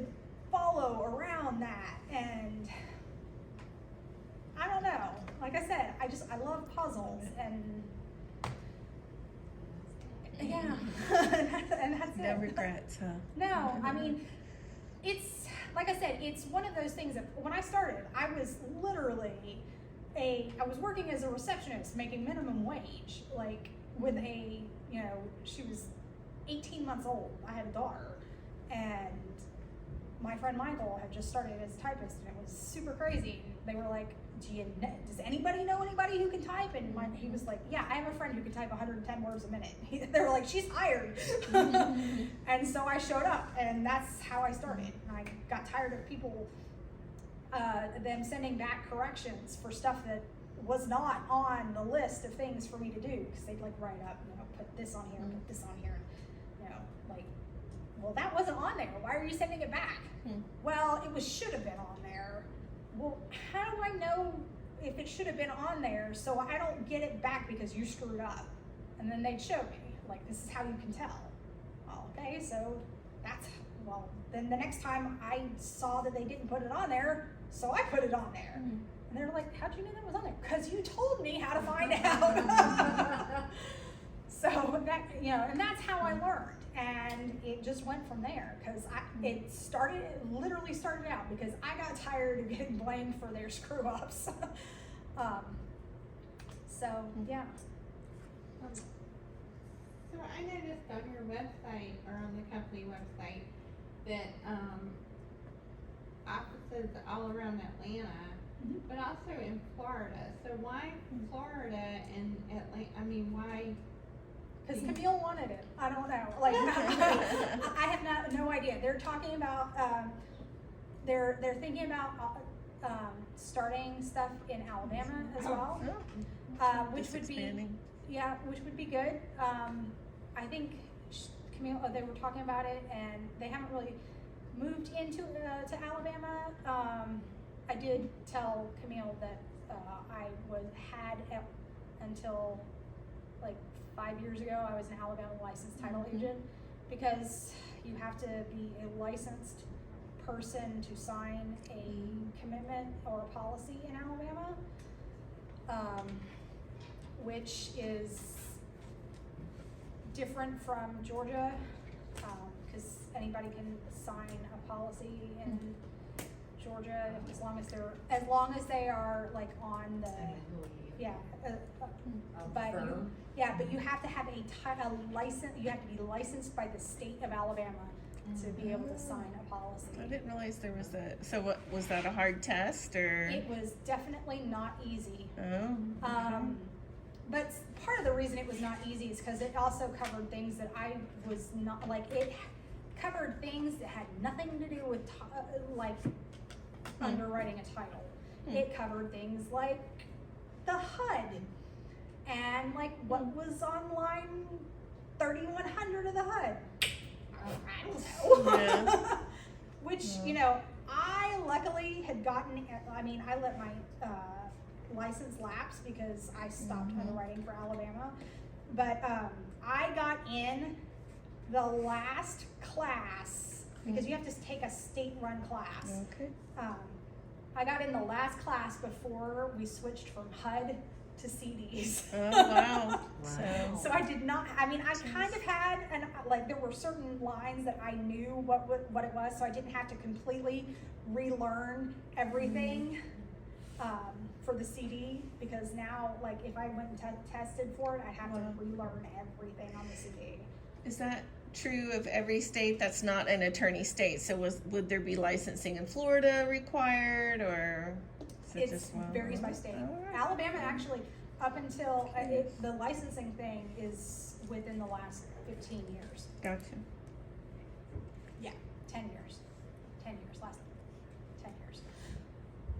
follow around that. And I don't know, like I said, I love puzzles, and yeah. and that's No it. regrets, huh? No, I mean, it's, like I said, it's one of those things that when I started, I was literally I was working as a receptionist making minimum wage, like with she was 18 months old. I had a daughter, and my friend Michael had just started as a typist, and it was super crazy. They were like, "Does anybody know anybody who can type?" And he was like, "Yeah, I have a friend who can type 110 words a minute." They were like, "She's hired." And so I showed up, and that's how I started. I got tired of people, them sending back corrections for stuff that was not on the list of things for me to do, because they'd like write up, put this on here, put this on here, like, well, that wasn't on there. Why are you sending it back? Well, it should have been on there. Well, how do I know if it should have been on there so I don't get it back because you screwed up? And then they'd show me, like, this is how you can tell. Well, okay, so then the next time I saw that they didn't put it on there, so I put it on there. And they're like, "How'd you know that was on there?" "Because you told me how to find out." So that, and that's how I learned. and it just went from there, cause it literally started out because I got tired of getting blamed for their screw ups. So, yeah. So I noticed on your website, or on the company website, that, offices all around Atlanta, Mhm. but also in Florida. So why Florida and why? Cause Camille wanted it, I don't know, like, I have no idea, they're talking about, they're thinking about, starting stuff in Alabama as well, which Just would be, expanding. yeah, which would be good. I think Camille, they were talking about it, and they haven't really moved into to Alabama. I did tell Camille that I had until like 5 years ago. I was an Alabama licensed title agent, because you have to be a licensed person to sign a commitment or a policy in Alabama, which is different from Georgia, because anybody can sign a policy in Georgia as long as they are like on the, yeah, but you have to have a license. You have to be licensed by the state of Alabama to be able to sign a policy. I didn't realize there was that. So what, was that a hard test, or? It was definitely not easy. Oh. But part of the reason it was not easy is because it also covered things that I was not, like, it covered things that had nothing to do with underwriting a title. It covered things like the HUD and like what was on line 3100 of the HUD. I don't know. Yeah. Which, you know, I luckily had gotten, I let my license lapse because I stopped underwriting for Alabama. But I got in the last class, because you have to take a state-run class. Okay. I got in the last class before we switched from HUD to CDs. Oh, wow. Wow. So I did not, I kind of had, there were certain lines that I knew what it was, so I didn't have to completely relearn everything for the CD, because now, like, if I went and tested for it, I'd have to relearn everything on the CD. Is that true of every state that's not an attorney state? So would there be licensing in Florida required, or is it It just varies by state. All right. Alabama actually, up until, the licensing thing is within the last 15 years. Gotcha. Yeah, 10 years. 10 years, last 10 years.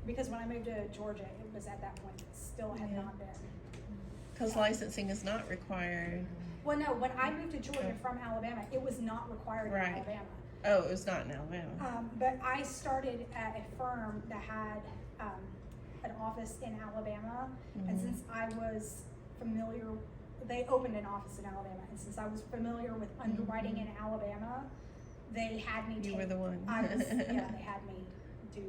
Because when I moved to Georgia, it was at that point, it still had not been. Because licensing is not required. Well, no, when I moved to Georgia from Alabama, it was not required Right. in Alabama. Oh, it was not in Alabama. But I started at a firm that had an office in Alabama, and since I was familiar, they opened an office in Alabama, and since I was familiar with underwriting in Alabama, they had me You were the one. they had me do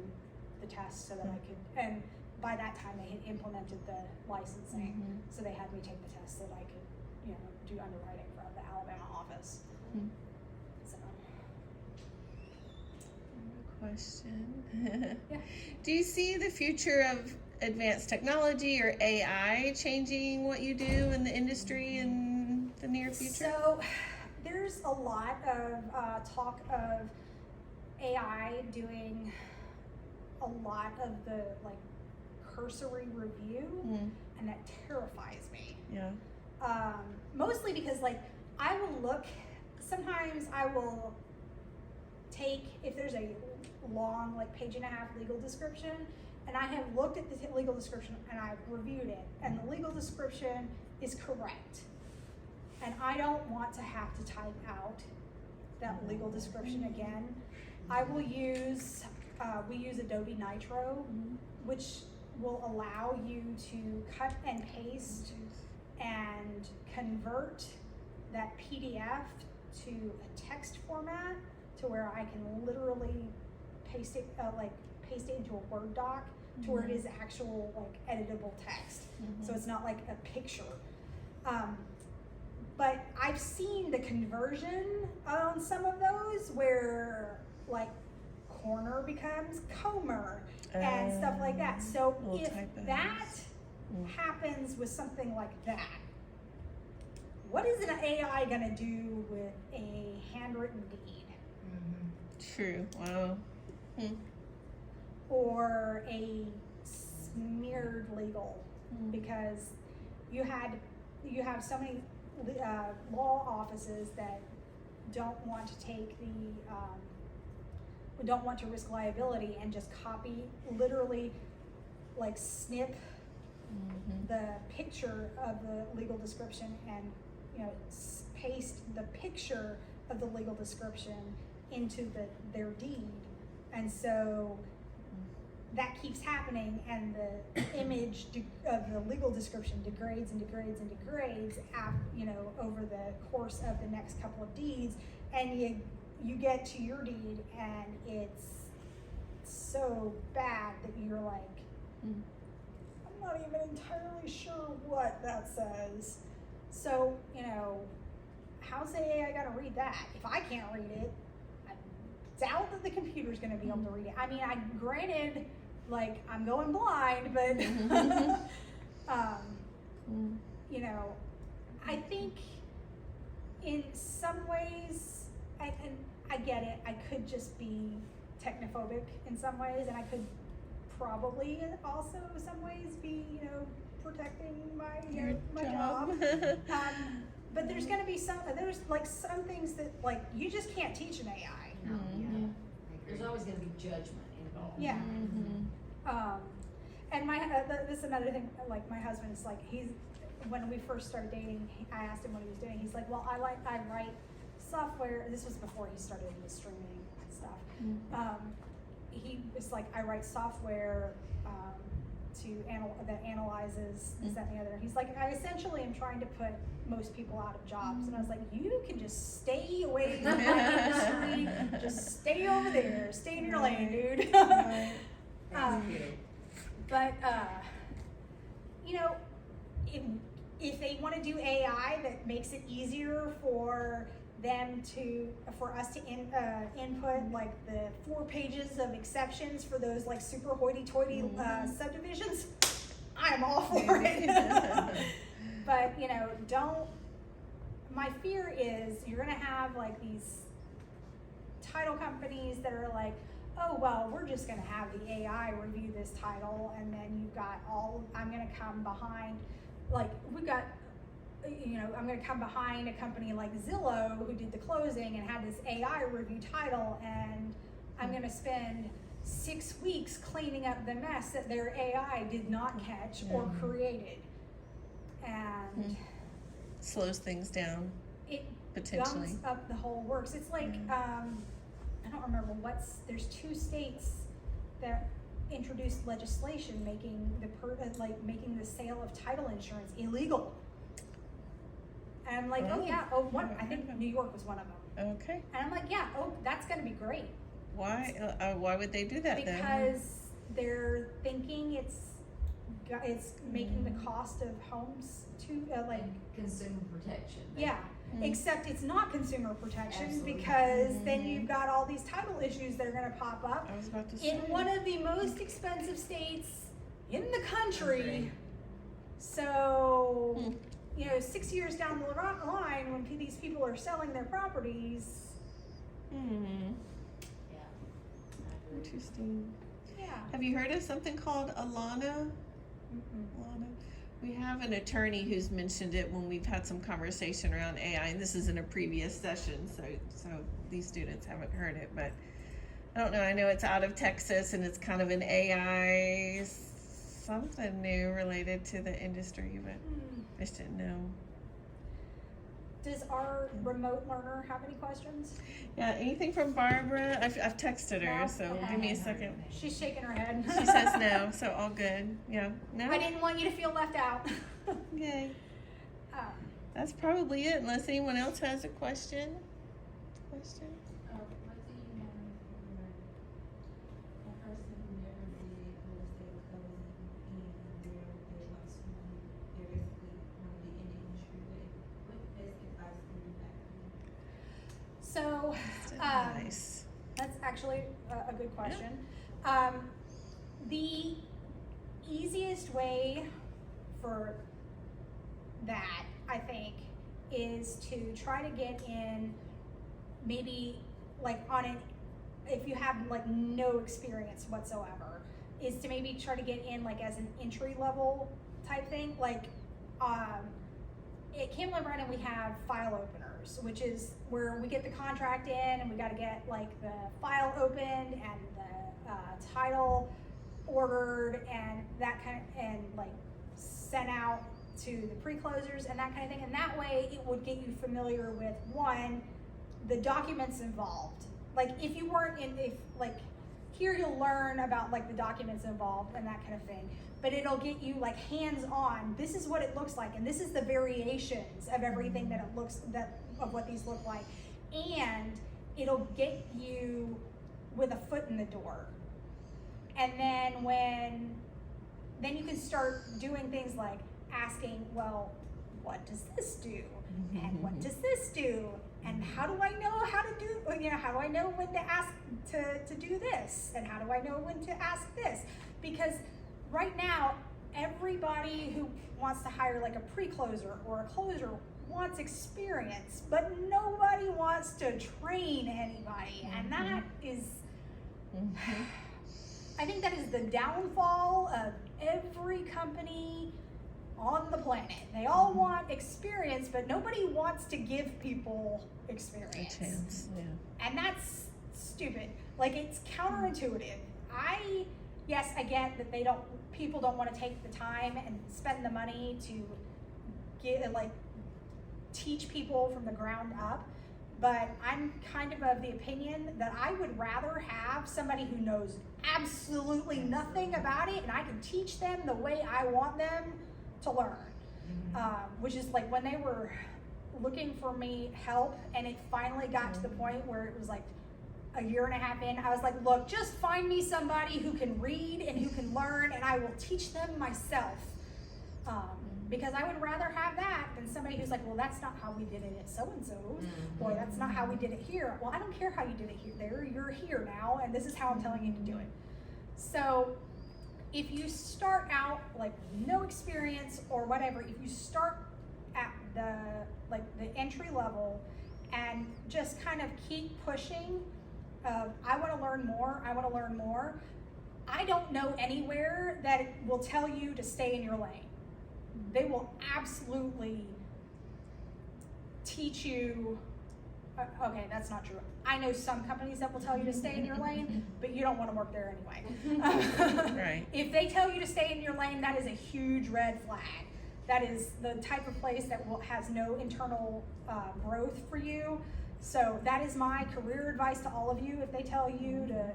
the test so that I could, and by that time they had implemented the licensing, so they had me take the test so that I could, you know, do underwriting for the Alabama office. So. Question. Yeah. Do you see the future of advanced technology or AI changing what you do in the industry in the near future? So there's a lot of talk of AI doing a lot of the cursory review, and that terrifies me. Yeah. Mostly because I will look, sometimes I will take, if there's a long page and a half legal description, and I have looked at the legal description and I've reviewed it, and the legal description is correct, and I don't want to have to type out that legal description again. I will use, we use Adobe Nitro, which will allow you to cut and paste and convert that PDF to a text format, to where I can literally paste it, paste it into a Word doc, to where it is actual editable text. So it's not like a picture. but I've seen the conversion on some of those where like corner becomes comer and stuff like that. So Little if typos. that happens with something like that, what is an AI gonna do with a handwritten deed True. Wow. or a smeared legal? Because you have so many law offices that don't want to take don't want to risk liability and just copy, literally like snip the picture of the legal description and, you know, paste the picture of the legal description into their deed. And so that keeps happening, and the image of the legal description degrades and degrades and degrades you know, over the course of the next couple of deeds, and you get to your deed and it's so bad that you're like, I'm not even entirely sure what that says. So, you know, how's the AI gonna read that? If I can't read it, I doubt that the computer's gonna be able to read it. I mean, granted, like, I'm going blind, but you know, I think in some ways, and I get it, I could just be technophobic in some ways, and I could probably also in some ways be, you know, protecting my job. But there's gonna be there's like some things that like you just can't teach an AI. No, yeah. There's always gonna be judgment involved. Yeah. And this is another thing, like my husband is like, when we first started dating, I asked him what he was doing. He's like, well, I write software. This was before he started his streaming stuff. He was like, I write software that analyzes this, that, and the other. He's like, I essentially am trying to put most people out of jobs. And I was like, you can just stay away from my industry. Just stay over there. Stay in your lane, dude. But you know, if they want to do AI that makes it easier for us to input like the 4 pages of exceptions for those like super hoity-toity subdivisions, I'm all for it. But you know, my fear is you're gonna have like these title companies that are like, oh, well, we're just gonna have the AI review this title, and then you've got I'm gonna come behind, like, I'm gonna come behind a company like Zillow who did the closing and had this AI review title, and I'm gonna spend 6 weeks cleaning up the mess that their AI did not catch or created. And slows things down, it potentially. gums up the whole works. It's like, I don't remember there's 2 states that introduced legislation making making the sale of title insurance illegal. And I'm like, I think New York was one of them. Okay. And I'm like, that's gonna be great. Why would they do that then? Because they're thinking it's making the cost of homes too Consumer protection. yeah. Except it's not consumer protection. Absolutely. Because then you've got all these title issues that are gonna pop up I was about to say. in one of the most expensive states in the country. So, you know, 6 years down the line, when these people are selling their properties, Yeah. Interesting. yeah. Have you heard of something called Alana? Alana? We have an attorney who's mentioned it when we've had some conversation around AI, and this is in a previous session, so these students haven't heard it, but I don't know. I know it's out of Texas, and it's kind of an AI something new related to the industry, but I just didn't know. Does our remote learner have any questions? Yeah, anything from Barbara? I've texted her, No? so Okay. give me a second. She's shaking her head. She says no, so all good. Yeah, no? I didn't want you to feel left out. Yay. That's probably it, unless anyone else has a question. What do you know for a person who never did real estate closing and they're like someone they're basically want to get in the industry with? What best Nice. That's actually a good question. The easiest way for that, I think, is to try to get in maybe like on an, if you have like no experience whatsoever, is to maybe try to get in like as an entry level type thing. Like at Campbell and Miranda we have file openers, which is where we get the contract in and we got to get like the file opened and the title ordered and that kind of, and like sent out to the pre-closers and that kind of thing. And that way it would get you familiar with, one, the documents involved. Like if you weren't in, if like here you'll learn about like the documents involved and that kind of thing, but it'll get you like hands-on. This is what it looks like, and this is the variations of everything that it looks, that of what these look like, and it'll get you with a foot in the door. And then you can start doing things like asking, well, what does this do? And what does this do? And how do I know how to do, how do I know when to ask to do this? And how do I know when to ask this? Because right now, everybody who wants to hire like a pre-closer or a closer wants experience, but nobody wants to train anybody. And that is, I think that is the downfall of every company on the planet. They all want experience, but nobody wants to give people experience. A chance, yeah. And that's stupid. Like, it's counterintuitive. Yes, I get that people don't want to take the time and spend the money to teach people from the ground up, but I'm kind of the opinion that I would rather have somebody who knows absolutely nothing about it and I can teach them the way I want them to learn. Which is like when they were looking for me help and it finally got to the point where it was like a year and a half in, I was like, look, just find me somebody who can read and who can learn and I will teach them myself. Because I would rather have that than somebody who's like, well, that's not how we did it at so-and-so's, or that's not how we did it here. Well, I don't care how you did it here. You're here now, and this is how I'm telling you to do it. So if you start out like no experience or whatever, if you start at the entry level and just kind of keep pushing, I want to learn more. I don't know anywhere that will tell you to stay in your lane. They will absolutely teach you, okay, that's not true. I know some companies that will tell you to stay in your lane, but you don't want to work there anyway. Right. If they tell you to stay in your lane, that is a huge red flag. That is the type of place that has no internal growth for you. So that is my career advice to all of you. If they tell you to,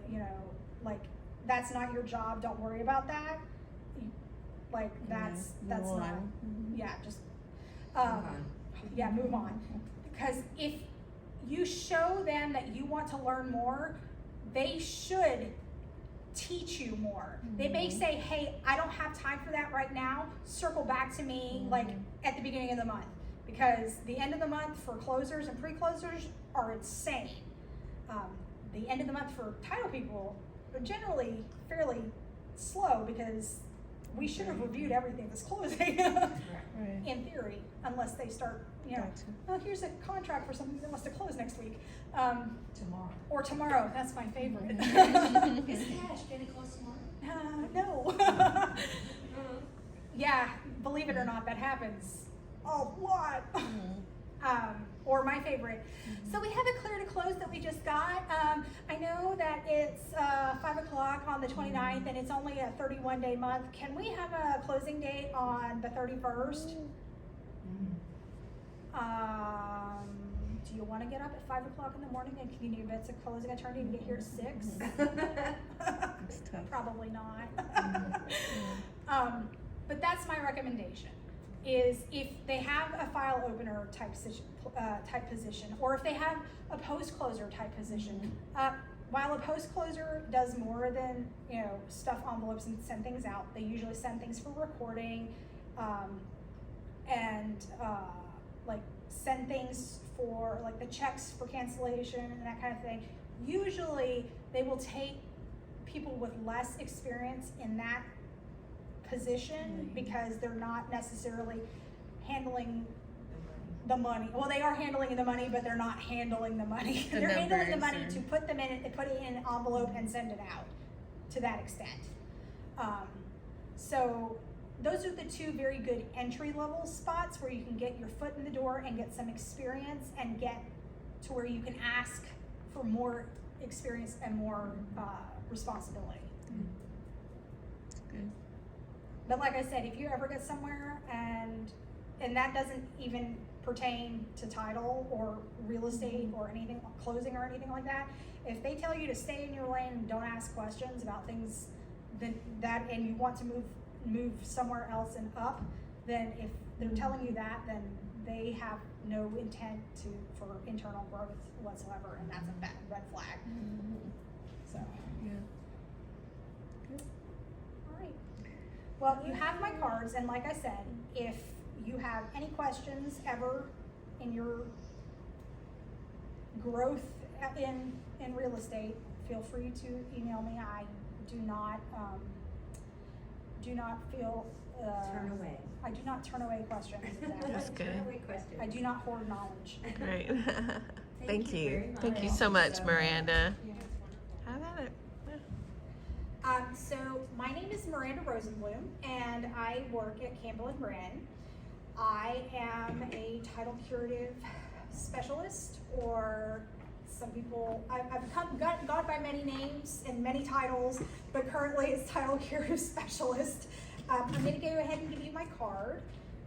that's not your job, don't worry about that. That's not, just, move on. Because if you show them that you want to learn more, they should teach you more. They may say, hey, I don't have time for that right now, circle back to me at the beginning of the month, because the end of the month for closers and pre-closers are insane. The end of the month for title people are generally fairly slow because we should have reviewed everything that's closing in theory, unless they start, oh, here's a contract for something that wants to close next week. Tomorrow, that's my favorite. Is cash getting close tomorrow? No. Yeah, believe it or not, that happens a lot. Or my favorite. So we have a clear to close that we just got. I know that it's 5 o'clock on the 29th and it's only a 31-day month. Can we have a closing date on the 31st? Do you want to get up at 5 o'clock in the morning and can you convince a closing attorney to get here at 6? It's tough. Probably not. But that's my recommendation. Is if they have a file opener type position, or if they have a post closer type position. While a post closer does more than stuff envelopes and send things out, they usually send things for recording, and send things for the checks for cancellation and that kind of thing. usually they will take people with less experience in that position because they're not necessarily handling the money. Well, they are handling the money, but they're not handling the money. The They're handling the money numbers to put them in it, put it in an envelope and send it out to that extent. So those are the two very good entry level spots where you can get your foot in the door and get some experience and get to where you can ask for more experience and more responsibility. Good. But like I said, if you ever get somewhere and that doesn't even pertain to title or real estate or anything, closing or anything like that, if they tell you to stay in your lane and don't ask questions about things that and you want to move somewhere else and up, then if they're telling you that, then they have no intent for internal growth whatsoever, and that's a red flag. So. Yeah. All right. Well, you have my cards, and like I said, if you have any questions ever in your growth in real estate, feel free to email me. I do not feel Turn away. I do not turn away questions. Exactly. That's good. Turn away questions. I do not hoard knowledge. Right. Thank you you. very much. Thank you so much, So Miranda. Yeah. How about it? So my name is Miranda Rosenblum, and I work at Campbell & Brennan. I am a title curative specialist, or some people, I've gone by many names and many titles, but currently it's title curative specialist. I'm going to go ahead and give you my card.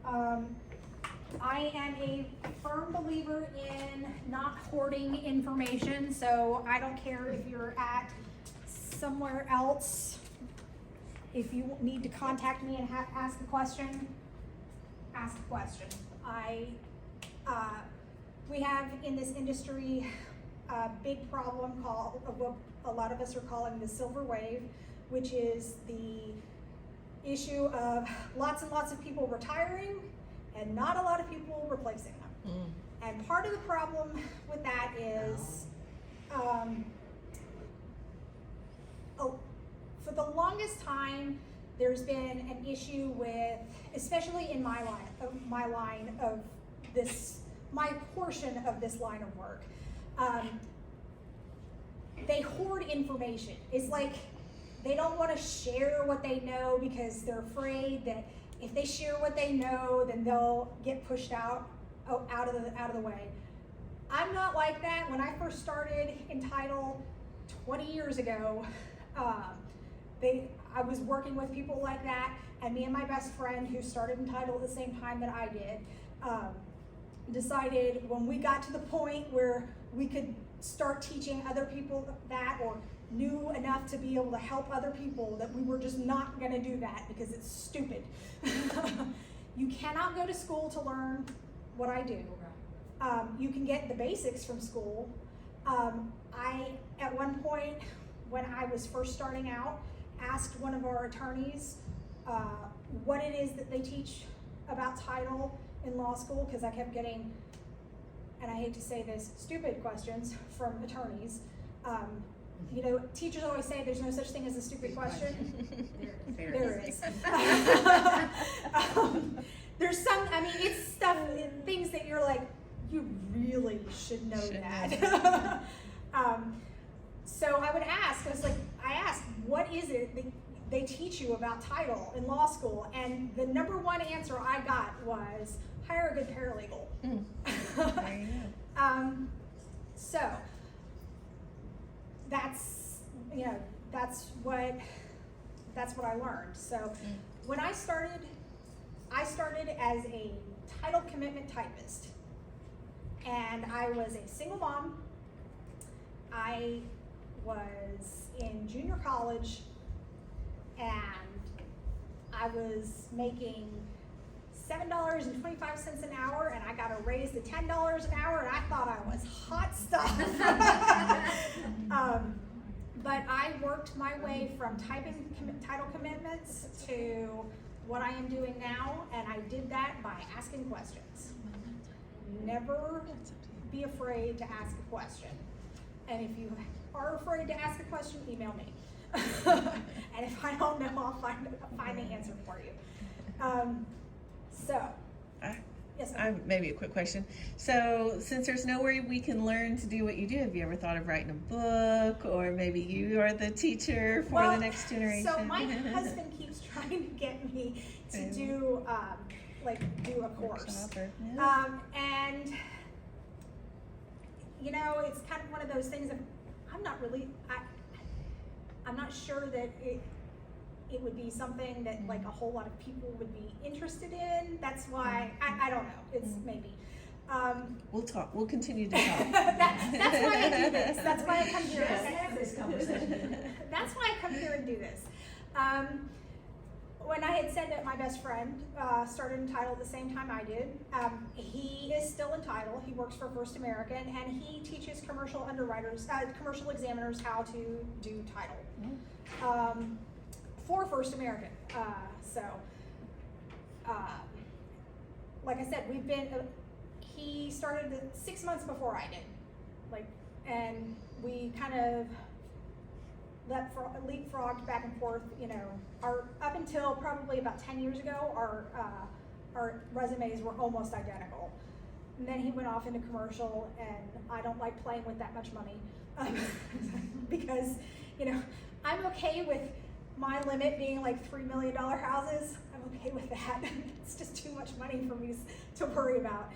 I am a firm believer in not hoarding information, so I don't care if you're at somewhere else. If you need to contact me and ask a question, ask a question. We have in this industry a big problem called what a lot of us are calling the silver wave, which is the issue of lots and lots of people retiring and not a lot of people replacing them. And part of the problem with that is for the longest time, there's been an issue with, especially in my portion of this line of work. They hoard information. It's like they don't want to share what they know because they're afraid that if they share what they know, then they'll get pushed out of the way. I'm not like that. When I first started in title 20 years ago, I was working with people like that, and me and my best friend, who started in title at the same time that I did, decided when we got to the point where we could start teaching other people that, or knew enough to be able to help other people, that we were just not going to do that because it's stupid. You cannot go to school to learn what I do. You can get the basics from school. At one point, when I was first starting out, asked one of our attorneys what it is that they teach about title in law school, because I kept getting, and I hate to say this, stupid questions from attorneys. You know, teachers always say there's no such thing as a stupid question. There is. There's some, I mean, it's stuff, things that you're like, you really should know that. So I would ask, I asked, what is it that they teach you about title in law school? And the number one answer I got was, hire a good paralegal. There you go. So that's, you know, that's what I learned. So when I started as a title commitment typist, and I was a single mom. I was in junior college, and I was making $7.25 an hour, and I got a raise to $10 an hour, and I thought I was hot stuff. But I worked my way from typing title commitments to what I am doing now, and I did that by asking questions. Never be afraid to ask a question. And if you are afraid to ask a question, email me. And if I don't know, I'll find the answer for you. So, yes, ma'am. Maybe a quick question. So, since there's nowhere we can learn to do what you do, have you ever thought of writing a book, or maybe you are the teacher for the next generation? So my husband keeps trying to get me to do a course. And you know, it's kind of one of those things that I'm not sure that it would be something that like a whole lot of people would be interested in. That's why I don't know. It's maybe. We'll talk. We'll continue to talk. That's why I do this. That's why I come here. Let's have this conversation. That's why I come here and do this. When I had said that my best friend started in title at the same time I did, he is still in title. He works for First American, and he teaches commercial underwriters, commercial examiners how to do title for First American. Like I said, we've been. He started 6 months before I did, and we kind of leapfrogged back and forth. You know, up until probably about 10 years ago, our resumes were almost identical. And then he went off into commercial, and I don't like playing with that much money because, you know, I'm okay with my limit being like $3 million houses. I'm okay with that. It's just too much money for me to worry about.